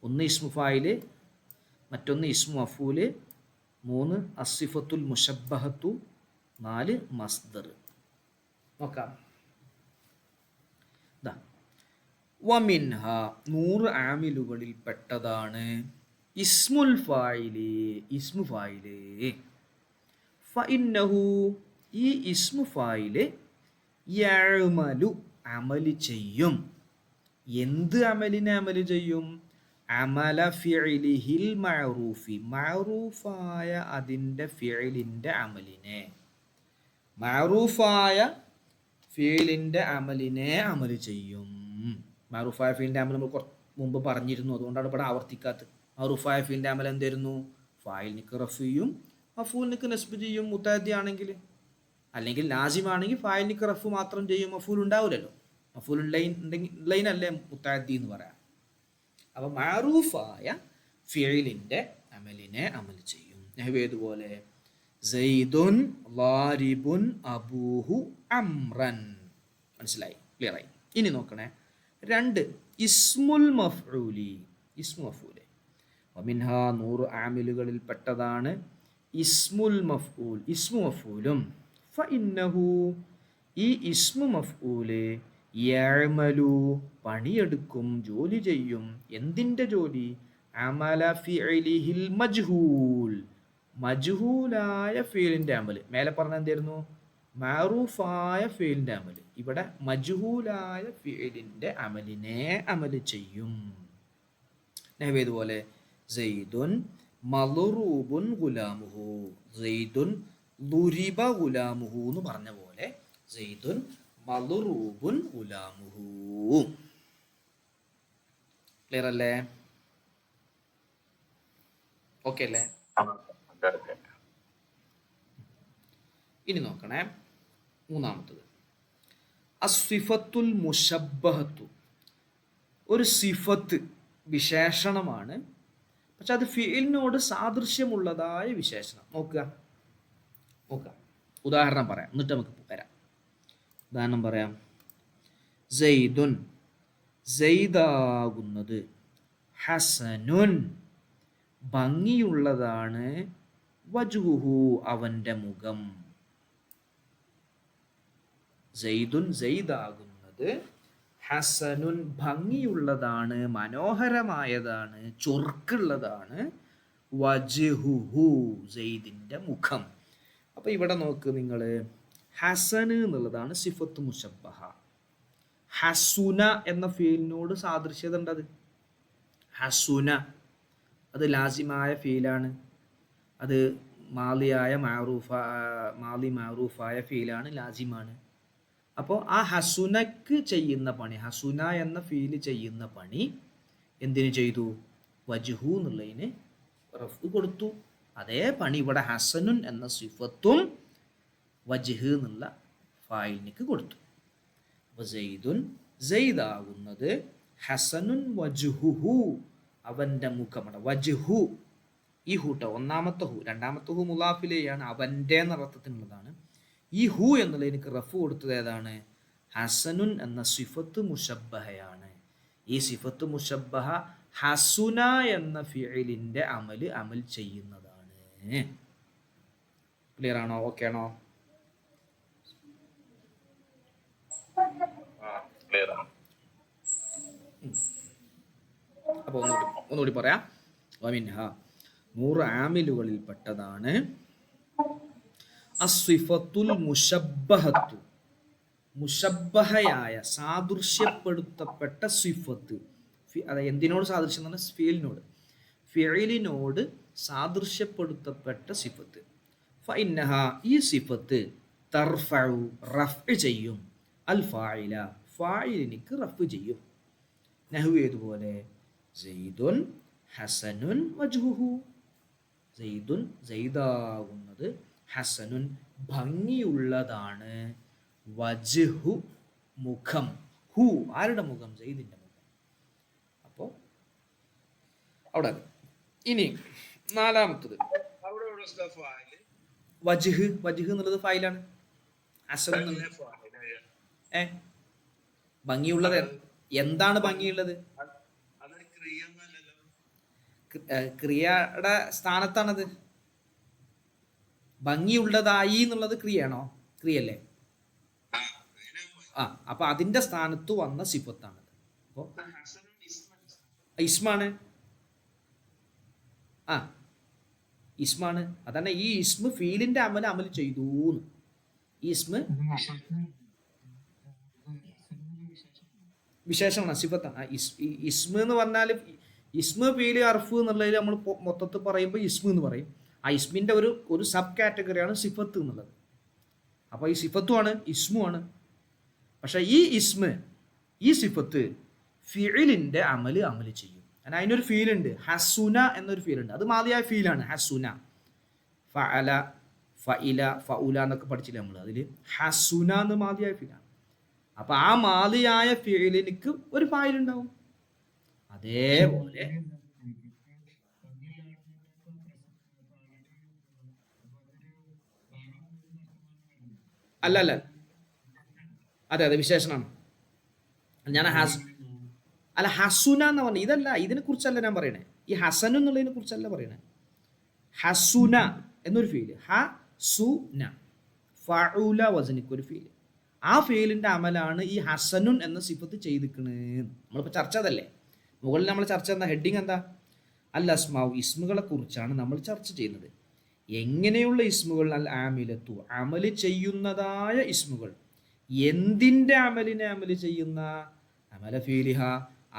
1 ഇസ്മു ഫായില്, മറ്റൊന്ന് ഇസ്മു മഫൂല്, 3 അസിഫത്തുൽ മുഷബ്ബഹത്തു, 4 മസ്ദർ. നോക്കാം. വമിൻഹ, 100 ആമിലുകളിൽ പെട്ടതാണ് ഇസ്മുൽ ഫായില്, ഇസ്മു ഫായില്. ഫഇന്നഹു, ഈ ഇസ്മു ഫായില് യഅമലു, അമല് ചെയ്യും. എന്ത് അമലിനെ അമല് ചെയ്യും? അമല ഫിഇലിഹിൽ മഅറൂഫി, മഅറൂഫായ അതിൻ്റെ ഫിഇലിൻ്റെ അമലിനെ, മഅറൂഫായ ഫീലിൻ്റെ അമലിനെ അമല് ചെയ്യും. മഅറൂഫായ ഫീലിൻ്റെ അമൽ നമ്മൾ മുമ്പ് പറഞ്ഞിരുന്നു, അതുകൊണ്ടാണ് ഇവിടെ ആവർത്തിക്കാത്തത്. മഅറൂഫായ ഫീലിൻ്റെ അമൽ എന്തായിരുന്നു? ഫായിലിനിക്ക് റഫ് ചെയ്യും, മഫൂലിനിക്ക് നസ്ബ് ചെയ്യും മുത്തഅദ്ദി ആണെങ്കിൽ. അല്ലെങ്കിൽ ലാസിമാണെങ്കിൽ ഫായിലിനിക്ക് റഫ് മാത്രം ചെയ്യും, മഫൂൽ ഉണ്ടാവില്ലല്ലോ. മഫൂൽ ഉള്ളതിനല്ലേ മുത്തഅദ്ദി എന്ന് പറയാം. അപ്പോൾ മഅറൂഫായ ഫിഇലിൻ്റെ അമലിനെ അമൽ ചെയ്യും. ഏതുപോലെ? സെയ്ദുൻ ളാരിബുൻ അബൂഹു അംറൻ. മനസ്സിലായി? ക്ലിയറായി? ഇനി നോക്കണേ. 2 ഇസ്മുൽ മഫ്ഊലി, ഇസ്മു മഫ്ഊല്. വമിൻഹ, 100 ആമിലുകളിൽ പെട്ടതാണ് ഇസ്മുൽ മഫ്ഊൽ, ഇസ്മു മഫ്ഊലും. ഫഇന്നഹു, ഈ ഇസ്മു മഫ്ഊല് യഅമലു, പണിയെടുക്കും, ജോലി ചെയ്യും. എന്തിൻ്റെ ജോലി? അമല ഫിഇലിഹിൽ മജ്ഹൂൽ, മജ്ഹൂലായ ഫീലിൻ്റെ അമൽ. മേലെ പറഞ്ഞ എന്തായിരുന്നു? മഅറൂഫായ ഫീലിൻ്റെ അമൽ. ഇവിടെ മജ്ഹൂലായ ഫീലിൻ്റെ അമലിനെ അമല് ചെയ്യും. ഏതുപോലെ? സെയ്ദുൻ മളറൂബുൻ ഗുലാമുഹു, സെയ്ദുൻ ദുരിബ ഗുലാമുഹു എന്ന് പറഞ്ഞ പോലെ സെയ്ദുൻ മളറൂബുൻ ഗുലാമുഹു. ക്ലിയർ അല്ലേ? ഓക്കെ അല്ലേ? ഇനി നോക്കണേ. 3 അസ്വിഫത്തുൽ മുഷബ്ബഹത്തു, ഒരു സിഫത്ത്, വിശേഷണമാണ്. പക്ഷെ അത് ഫിഇലിനോട് സാദൃശ്യമുള്ളതായ വിശേഷണം. നോക്കുക. ഉദാഹരണം പറയാം, എന്നിട്ട് നമുക്ക് വരാം. ഉദാഹരണം പറയാം. സെയ്ദുൻ, സെയ്ദാകുന്നത്. ഹസനുൻ, ഭംഗിയുള്ളതാണ്. വജ്ഹുഹു, അവൻ്റെ മുഖം. സെയ്ദുൻ, സെയ്ദാകുന്നത്. ഹസനുൻ, ഭംഗിയുള്ളതാണ്, മനോഹരമായതാണ്, ചൊറുക്കുള്ളതാണ്. വജ്ഹുഹു, സെയ്ദിൻ്റെ മുഖം. അപ്പോൾ ഇവിടെ നോക്ക് നിങ്ങൾ, ഹസൻ എന്നുള്ളതാണ് സിഫത്ത് മുഷബ്ബഹ. ഹസുന എന്ന ഫീലിനോട് സാദൃശ്യത ഉണ്ടത്. ഹസുന അത് ലാസിമായ ഫീലാണ്. അത് മാലിയായ മാലി മാറൂഫായ ഫീലാണ്, ലാസിമാണ്. അപ്പോൾ ആ ഹസുനക്ക് ചെയ്യുന്ന പണി, ഹസുന എന്ന ഫീല് ചെയ്യുന്ന പണി എന്തിനു ചെയ്തു? വജ്ഹു എന്നുള്ളതിന് റഫ് കൊടുത്തു. അതേ പണി ഇവിടെ ഹസനുൻ എന്ന സിഫത്തും വജ്ഹ് എന്നുള്ള ഫായിലിനിക്ക് കൊടുത്തു. അപ്പോൾ സെയ്ദുൻ, സെയ്ദാകുന്നത് ഹസനുൻ വജ്ഹുഹു, അവൻ്റെ മുഖമാണ്. വജ്ഹു ഈ ഹൂട്ട ഒന്നാമത്തെ ഹു, രണ്ടാമത്തെ ഹു മുലാഫിലെയാണ്, അവൻ്റെ എന്ന അർത്ഥത്തിനുള്ളതാണ്. ഈ ഹു എന്നുള്ള എനിക്ക് റഫ് കൊടുത്തത് ഏതാണ്? ഹസനുൻ എന്ന സിഫത്ത് മുഷബ്ബഹയാണ്. ഈ സിഫത്ത് മുഷബ്ബഹ ഹസുന എന്ന ഫിഇലിൻ്റെ അമൽ ചെയ്യുന്നതാണ്. ക്ലിയർ ആണോ? ഓക്കെ ആണോ? അപ്പോൾ ഒന്നുകൂടി പറയാം. വമിൻഹ, 100 ആമിലുകളിൽ പെട്ടതാണ് അസ്വിഫത്തുൽ മുഷബ്ബഹത്തു, മുഷബ്ബഹയായ സാദൃശ്യപ്പെടുത്തപ്പെട്ട സിഫത്ത്. അത് എന്തിനോട് സാദൃശ്യം എന്ന് പറഞ്ഞാൽ ഫീലിനോട്, ഫിഇലിനോട് സാദൃശ്യപ്പെടുത്തപ്പെട്ട സിഫത്ത്. ഫഇന്നഹ, ഈ സിഫത്ത് തർഫഉ, റഫ് ചെയ്യും, അൽ ഫായില, ഫായിലിനിക്ക് റഫ് ചെയ്യും. നഹു ഏതുപോലെ? സെയ്ദുൻ ഹസനുൻ വജ്ഹുഹു, സെയ്ദുൻ സെയ്ദാകുന്നത് ഹസനുൻ ഭംഗിയുള്ളതാണ്, വജ്ഹു മുഖം, ഹു ആരുടെ മുഖം? സെയ്ദിൻ്റെ മുഖം. അപ്പോൾ അവിടെ ഇനി നാലാമത്തത് വജ്ഹ്. വജ്ഹ് എന്നുള്ളത് ഫായിലാണ്. ഹസൻ ഭംഗിയുള്ളത് എന്താണ്? ഭംഗിയുള്ളത് ക്രിയയുടെ സ്ഥാനത്താണത്. ഭംഗിയുള്ളതായി എന്നുള്ളത് ക്രിയയാണോ? ക്രിയല്ലേ? അപ്പൊ അതിന്റെ സ്ഥാനത്ത് വന്ന സിഫത്താണത്. അപ്പോ ഇസ്മാണ്. ഇസ്മാണ്. അതാണ് ഈ ഇസ്മ ഫീലിന്റെ അമൽ ചെയ്തു. ഈ ഇസ്മ വിശേഷമാണ്, സിഫത്താണ്. ഇസ്മ എന്ന് പറഞ്ഞാൽ ഇസ്മ ഫീല് അർഫ് എന്നുള്ളതിൽ നമ്മൾ മൊത്തത്തിൽ പറയുമ്പോൾ ഇസ്മ എന്ന് പറയും. ആ ഇസ്മിൻ്റെ ഒരു സബ് കാറ്റഗറിയാണ് സിഫത്ത് എന്നുള്ളത്. അപ്പോൾ ഈ സിഫത്തുമാണ്, ഇസ്മുമാണ്. പക്ഷേ ഈ ഇസ്മ, ഈ സിഫത്ത് ഫിഇലിൻ്റെ അമൽ ചെയ്യും. കാരണം അതിനൊരു ഫീലുണ്ട്, ഹസുന എന്നൊരു ഫീലുണ്ട്. അത് മാദിയായ ഫീലാണ് ഹസുന. ഫഅല, ഫഇല, ഫഉല എന്നൊക്കെ പഠിച്ചില്ല നമ്മൾ. അതിൽ ഹസുന എന്ന് മാദിയായ ഫീലാണ്. അപ്പം ആ മാദിയായ ഫിഇലിനിക്ക് ഒരു ഫായിലുണ്ടാവും. അതേപോലെ അല്ല, അതെ വിശേഷണമാണ്. ഞാൻ ഹസുന എന്ന് പറഞ്ഞത് ഇതല്ല, ഇതിനെ കുറിച്ചല്ല ഞാൻ പറയണേ. ഈ ഹസൻ എന്നുള്ളതിനെ കുറിച്ചല്ല പറയണേ. ഹസുന എന്നൊരു ഫീല്, ഹസുന, ഫഉല വസനിക്ക് ഒരു ഫീല്. ആ ഫീലിന്റെ അമലാണ് ഈ ഹസനുൻ എന്ന സിഫത്ത് ചെയ്തിക്കണേ. നമ്മളിപ്പോൾ ചർച്ച അതല്ലേ, മുകളിൽ നമ്മൾ ചർച്ച എന്താ, ഹെഡിങ് എന്താ? അൽ അസ്മാഉ, ഇസ്മുകളെ കുറിച്ചാണ് നമ്മൾ ചർച്ച ചെയ്യുന്നത്. എങ്ങനെയുള്ള ഇസ്മുകൾ? അൽ ആമിലത്തു, അമല് ചെയ്യുന്നതായ ഇസ്മുകൾ. എന്തിൻ്റെ അമലിനെ അമല് ചെയ്യുന്ന? അമല ഫീലിഹ,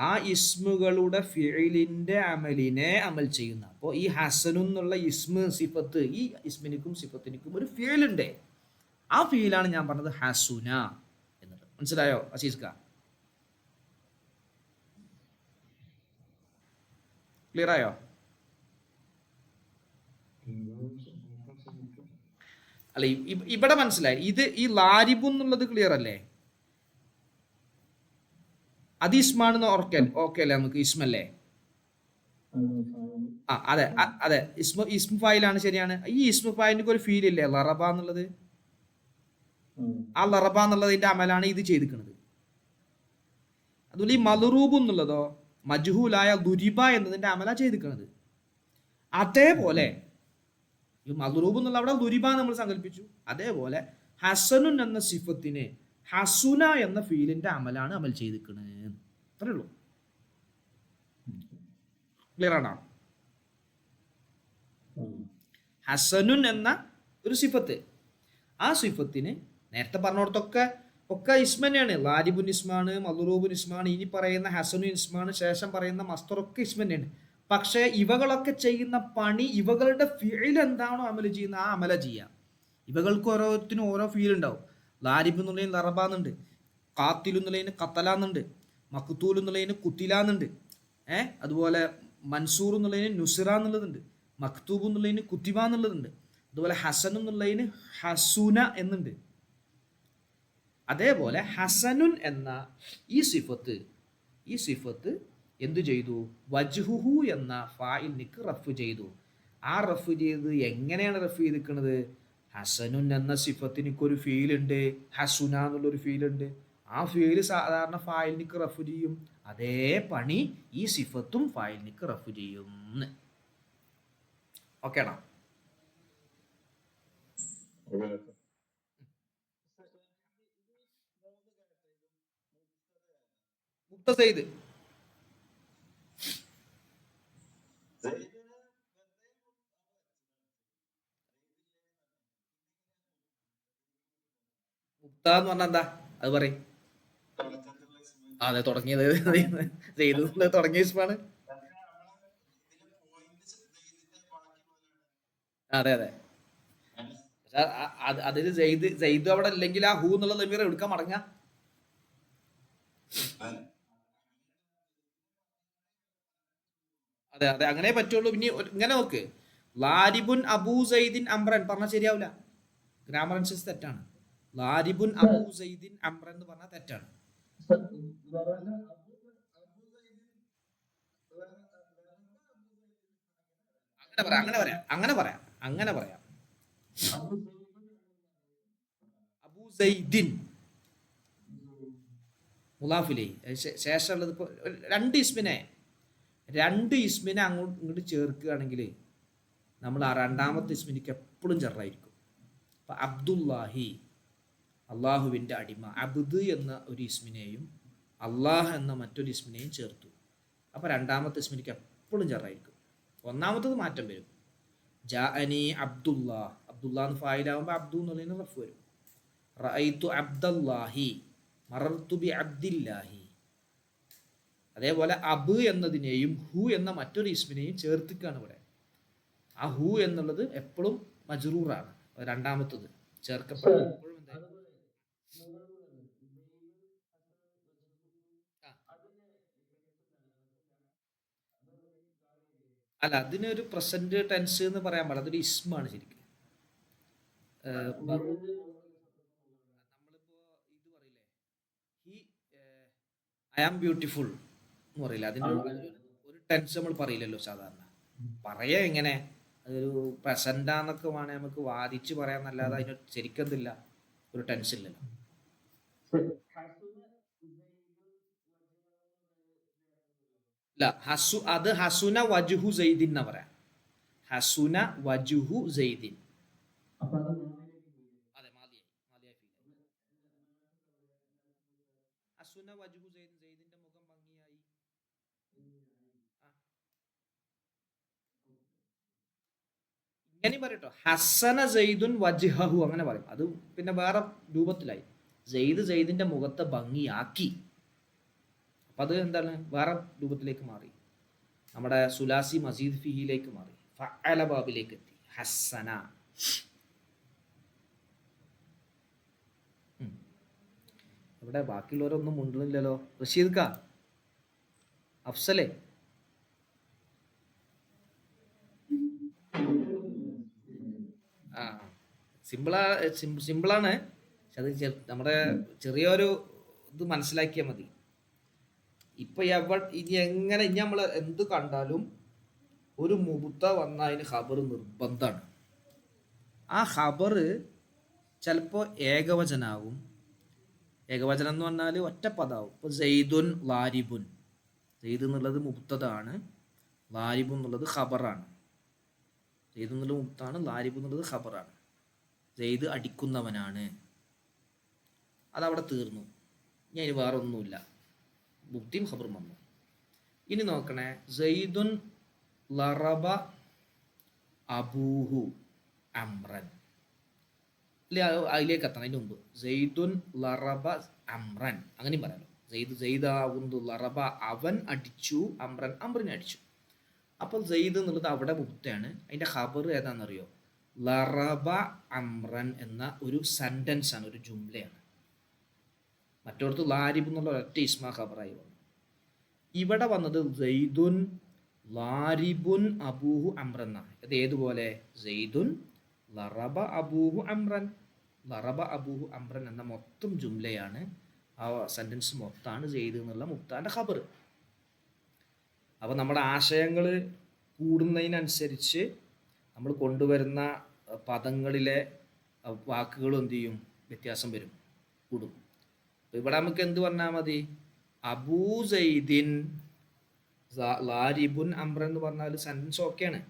ആ ഇസ്മുകളുടെ ഫിഇലിൻ്റെ അമലിനെ അമൽ ചെയ്യുന്ന. അപ്പോൾ ഈ ഹസനു എന്നുള്ള ഇസ്മ സിഫത്ത്, ഈ ഇസ്മിനിക്കും സിഫത്തിനിക്കും ഒരു ഫിഇലുണ്ട്. ആ ഫീലാണ് ഞാൻ പറഞ്ഞത് ഹസുന എന്നുള്ളത്. മനസ്സിലായോ അസീസ്ക? ക്ലിയർ ആയോ? അല്ല, ഇവിടെ മനസ്സിലായി. ഇത് ഈ ലാരിബു എന്നുള്ളത് ക്ലിയർ അല്ലേ? അത് ഇസ്മാണെന്ന് ഓക്കെ അല്ലേ? നമുക്ക് ഇസ്മല്ലേ? അതെ ഇസ്മ ഫായിലാണ്, ശരിയാണ്. ഈ ഇസ്മ ഫായിലിന് ഒരു ഫീൽ ഇല്ലേ, ലറബ എന്നുള്ളത്? ആ ലറബ എന്നുള്ളതിന്റെ അമലാണ് ഇത് ചെയ്തിരിക്കുന്നത്. അതുപോലെ ഈ മലറൂബ് എന്നുള്ളതോ മജ്ഹൂലായ ദുരിബ എന്നതിന്റെ അമല ചെയ്തിരിക്കുന്നത്. അതേപോലെ ഈ മദ്റൂബ് എന്നുള്ള അവിടെ ദുരിബ നമ്മൾ സങ്കല്പിച്ചു. അതേപോലെ ഹസനുൻ എന്ന സിഫത്തിന് ഹസുന എന്ന ഫീലിന്റെ അമലാണ് അമൽ ചെയ്തിരിക്കുന്നത്. അത്രേ ഉള്ളൂ. ക്ലിയർ ആണോ? ഹസനുൻ എന്ന ഒരു സിഫത്ത്, ആ സിഫത്തിന് നേരത്തെ പറഞ്ഞോടത്തൊക്കെ ഇസ്മ തന്നെയാണ്. ലാരിബുൻ ഇസ്മാണ്, മദ്റൂബുൻ ഇസ്മാണ്, ഇനി പറയുന്ന ഹസനുൻ ഇസ്മാണ്, ശേഷം പറയുന്ന മസ്തറൊക്കെ ഇസ്മ തന്നെയാണ്. പക്ഷേ ഇവകളൊക്കെ ചെയ്യുന്ന പണി, ഇവകളുടെ ഫീൽ എന്താണോ അമൽ ചെയ്യുന്ന ആ അമല ചെയ്യാം. ഇവകൾക്ക് ഓരോരുത്തരും ഓരോ ഫീൽ ഉണ്ടാവും. ലാരിബ് എന്നുള്ളതിന് ലറബാന്നുണ്ട്, കാത്തിലു എന്നുള്ളതിന് കത്തലാന്നുണ്ട്, മക്തൂൽ എന്നുള്ളതിന് കുത്തിലാന്നുണ്ട്, അതുപോലെ മൻസൂർ എന്നുള്ളതിന് നുസിറ എന്നുള്ളതുണ്ട്, മക്തൂബ് എന്നുള്ളതിന് കുത്തിബ എന്നുള്ളതുണ്ട്, അതുപോലെ ഹസൻ എന്നുള്ളതിന് ഹസുന എന്നുണ്ട്. അതേപോലെ ഹസനുൻ എന്ന ഈ സിഫത്ത് എന്തു ചെയ്തു? വജ്ഹുഹു എന്ന ഫായിലിനിക്ക് റഫ് ചെയ്തു. ആ റഫ് ചെയ്ത് എങ്ങനെയാണ് റഫ് ചെയ്തിരിക്കുന്നത്? ഹസനുൻ എന്ന സിഫത്തിനിക്കൊരു ഫീലുണ്ട്, ഹസുന എന്നുള്ളൊരു ഫീലുണ്ട്. ആ ഫീല് സാധാരണ ഫായിലിനിക്ക് റഫ് ചെയ്യും. അതേ പണി ഈ സിഫത്തും ഫായിലിനിക്ക് റഫ് ചെയ്യും. ഓക്കേണോ? മുക്തസൈദ് മുക്ത എന്ന് പറഞ്ഞാൽ എന്താ? അത് പറയും. അതെ, തുടങ്ങിയത് ചെയ്തു തുടങ്ങിയ ഇസ്മാണ്. അതെ അതെ. അതിന് ജെയ്ദ് അവിടെ ഇല്ലെങ്കിൽ ആ ഹൂ എന്നുള്ള ലമീർ എടുക്കാൻ മടങ്ങ. അതെ അതെ, അങ്ങനെ പറ്റുള്ളൂ. പിന്നെ ഇങ്ങനെ നോക്ക്, ലാരിബുൻ അബൂ സൈദിൻ അംറൻ പറഞ്ഞാൽ ശരിയാവില്ല. ഗ്രാമർ അനുസരിച്ച് തെറ്റാണ്. ലാരിബുൻ അബൂ സൈദിൻ അംറൻ എന്ന് പറഞ്ഞാൽ തെറ്റാണ്. അങ്ങനെ പറയാം. അബൂ സൈദിൻ മുലാഫിലേ ശേഷമുള്ളത് ഇപ്പോൾ രണ്ട് ഇസ്മിനെ അങ്ങോട്ട് ഇങ്ങോട്ട് ചേർക്കുകയാണെങ്കിൽ നമ്മൾ ആ രണ്ടാമത്തെ ഇസ്മിനിക്ക് എപ്പോഴും ചെറായിരിക്കും. അപ്പം അബ്ദുല്ലാഹി അള്ളാഹുവിൻ്റെ അടിമ, അബ്ദ് എന്ന ഒരു ഇസ്മിനെയും അള്ളാഹ് എന്ന മറ്റൊരു ഇസ്മിനെയും ചേർത്തു. അപ്പോൾ രണ്ടാമത്തെ ഇസ്മിനിക്ക് എപ്പോഴും ചെറായിരിക്കും. ഒന്നാമത്തത് മാറ്റം വരും. ജാഅനി അബ്ദുല്ലാ എന്ന് ഫായിലാവുമ്പോൾ അബ്ദു എന്നുള്ളതിന് റഫ് വരും. റഅയ്തു അബ്ദല്ലാഹി, മറർത്തു ബി അബ്ദില്ലാഹി. അതേപോലെ അബ് എന്നതിനെയും ഹു എന്ന മറ്റൊരു ഇസ്മിനെയും ചേർത്തിക്കാണ് ഇവിടെ. ആ ഹു എന്നുള്ളത് എപ്പോഴും മജ്റൂറാണ്. രണ്ടാമത്തത് ചേർക്കപ്പെടുന്നത് എപ്പോഴും അല്ല, അതിനൊരു പ്രസന്റ് ടെൻസ് എന്ന് പറയാൻ പാടില്ല, അതൊരു ഇസ്മാണ് ശരിക്കും. നമ്മളിപ്പോ ഇത് പറയില്ലേ, ഹി ഐ ആം ബ്യൂട്ടിഫുൾ എന്ന് പറയില്ല, അതിന് ഒരു ടെൻസ് നമ്മൾ പറയില്ലല്ലോ സാധാരണ. പറയാ എങ്ങനെ? അതൊരു പ്രസന്റാന്നൊക്കെ വേണേൽ നമുക്ക് വാദിച്ച് പറയാന്നല്ലാതെ അതിന് ശരിക്കെന്തില്ല, ഒരു ടെൻസ് ഇല്ലല്ലോ. ഇല്ല, അത് ഹസുന വജുഹു സൈദിൻ എന്നാ പറയാം. ഹസുന വജുഹു സൈദിൻ. അതെ, മാലിയായി ഫീൽ. ഹസുന വജുഹു സൈദിൻ, സൈദിന്റെ മുഖം ഭംഗിയായി. ആ, ഇങ്ങനെ പറയട്ടോ, ഹസന സൈദുൻ വജ്ഹഹു അങ്ങനെ പറയും. അത് പിന്നെ വേറെ രൂപത്തിലായി. സൈദിന്റെ മുഖത്തെ ഭംഗിയാക്കി. അപ്പം അത് എന്താണ്, വേറെ രൂപത്തിലേക്ക് മാറി. നമ്മുടെ സുലാസി മസീദ് ഫിഹിയിലേക്ക് മാറി, ഫഅല ബാബിലേക്ക് എത്തി. ഹസന. ഇവിടെ ബാക്കിയുള്ളവരൊന്നും മുണ്ടുന്നില്ലല്ലോ. റഷീദ് ഖാ, അഫ്സലെ, ആ, സിമ്പിളാണ്. പക്ഷെ അത് നമ്മുടെ ചെറിയൊരു ഇത് മനസ്സിലാക്കിയാൽ മതി. ഇപ്പൊ ഇനി നമ്മൾ എന്ത് കണ്ടാലും ഒരു മുബുത്ത വന്ന അതിന് ഖബർ നിർബന്ധമാണ്. ആ ഖബർ ചിലപ്പോൾ ഏകവചനാവും. ഏകവചനം എന്ന് പറഞ്ഞാൽ ഒറ്റപ്പദാവും. ഇപ്പോൾ സെയ്ദുൻ ലാരിബുൻ, സെയ്ദ് എന്നുള്ളത് മുബ്തദാണ്, ലാരിബു എന്നുള്ളത് ഖബറാണ്. സെയ്ദ് എന്നുള്ളത് മുബ്താണ്, ലാരിബു എന്നുള്ളത് ഖബറാണ്. സെയ്ദ് അടിക്കുന്നവനാണ്, അതവിടെ തീർന്നു. ഇനി അതിന് വേറെ ഒന്നുമില്ല, മുബ്തിയും ഖബറും വന്നു. ഇനി നോക്കണേ, സെയ്ദുൻ ലറബ അബൂഹു അംറൻ. അല്ലെ, അതിലേക്ക് എത്തണം. അതിന് മുമ്പ് സെയ്ദുൻ ലറബ അംറൻ അങ്ങനെയും പറയാലോ. സെയ്ദാകുന്നു ലറബ, അവൻ അടിച്ചു, അംറൻ അംറിനെ അടിച്ചു. അപ്പോൾ സെയ്ദ് എന്നുള്ളത് അവിടെ മുക്തയാണ്. അതിൻ്റെ ഖബർ ഏതാണെന്നറിയോ? ലറബ അംറൻ എന്ന ഒരു സെൻറ്റൻസ് ആണ്, ഒരു ജുംലയാണ്. മറ്റോടത്ത് ലാരിബ് എന്നുള്ള ഒരൊറ്റ ഇസ്മ ഖബറായി വന്നു. ഇവിടെ വന്നത് സെയ്ദുൻ ലാരിബുൻ അബൂഹു അംറൻ എന്നാണ്. അത് ഏതുപോലെ? സെയ്ദുൻ ലറബ അബൂഹു അംറൻ, ലറബ അബൂഹു അംറൻ എന്ന മൊത്തം ജുംലയാണ്, ആ സെൻറ്റൻസ് മൊത്തമാണ് സെയ്ദ് എന്നുള്ള മുക്താൻ്റെ ഖബർ. അപ്പോൾ നമ്മുടെ ആശയങ്ങൾ കൂടുന്നതിനനുസരിച്ച് നമ്മൾ കൊണ്ടുവരുന്ന പദങ്ങളിലെ വാക്കുകളും എന്ത് ചെയ്യും? വ്യത്യാസം വരും, കൂടും. അപ്പോൾ ഇവിടെ നമുക്ക് എന്ത് പറഞ്ഞാൽ മതി? അബൂ സെയ്ദിൻ ലാരിബുൻ അംറൻ എന്ന് പറഞ്ഞാൽ സെൻറ്റൻസ് ഓക്കെയാണ്.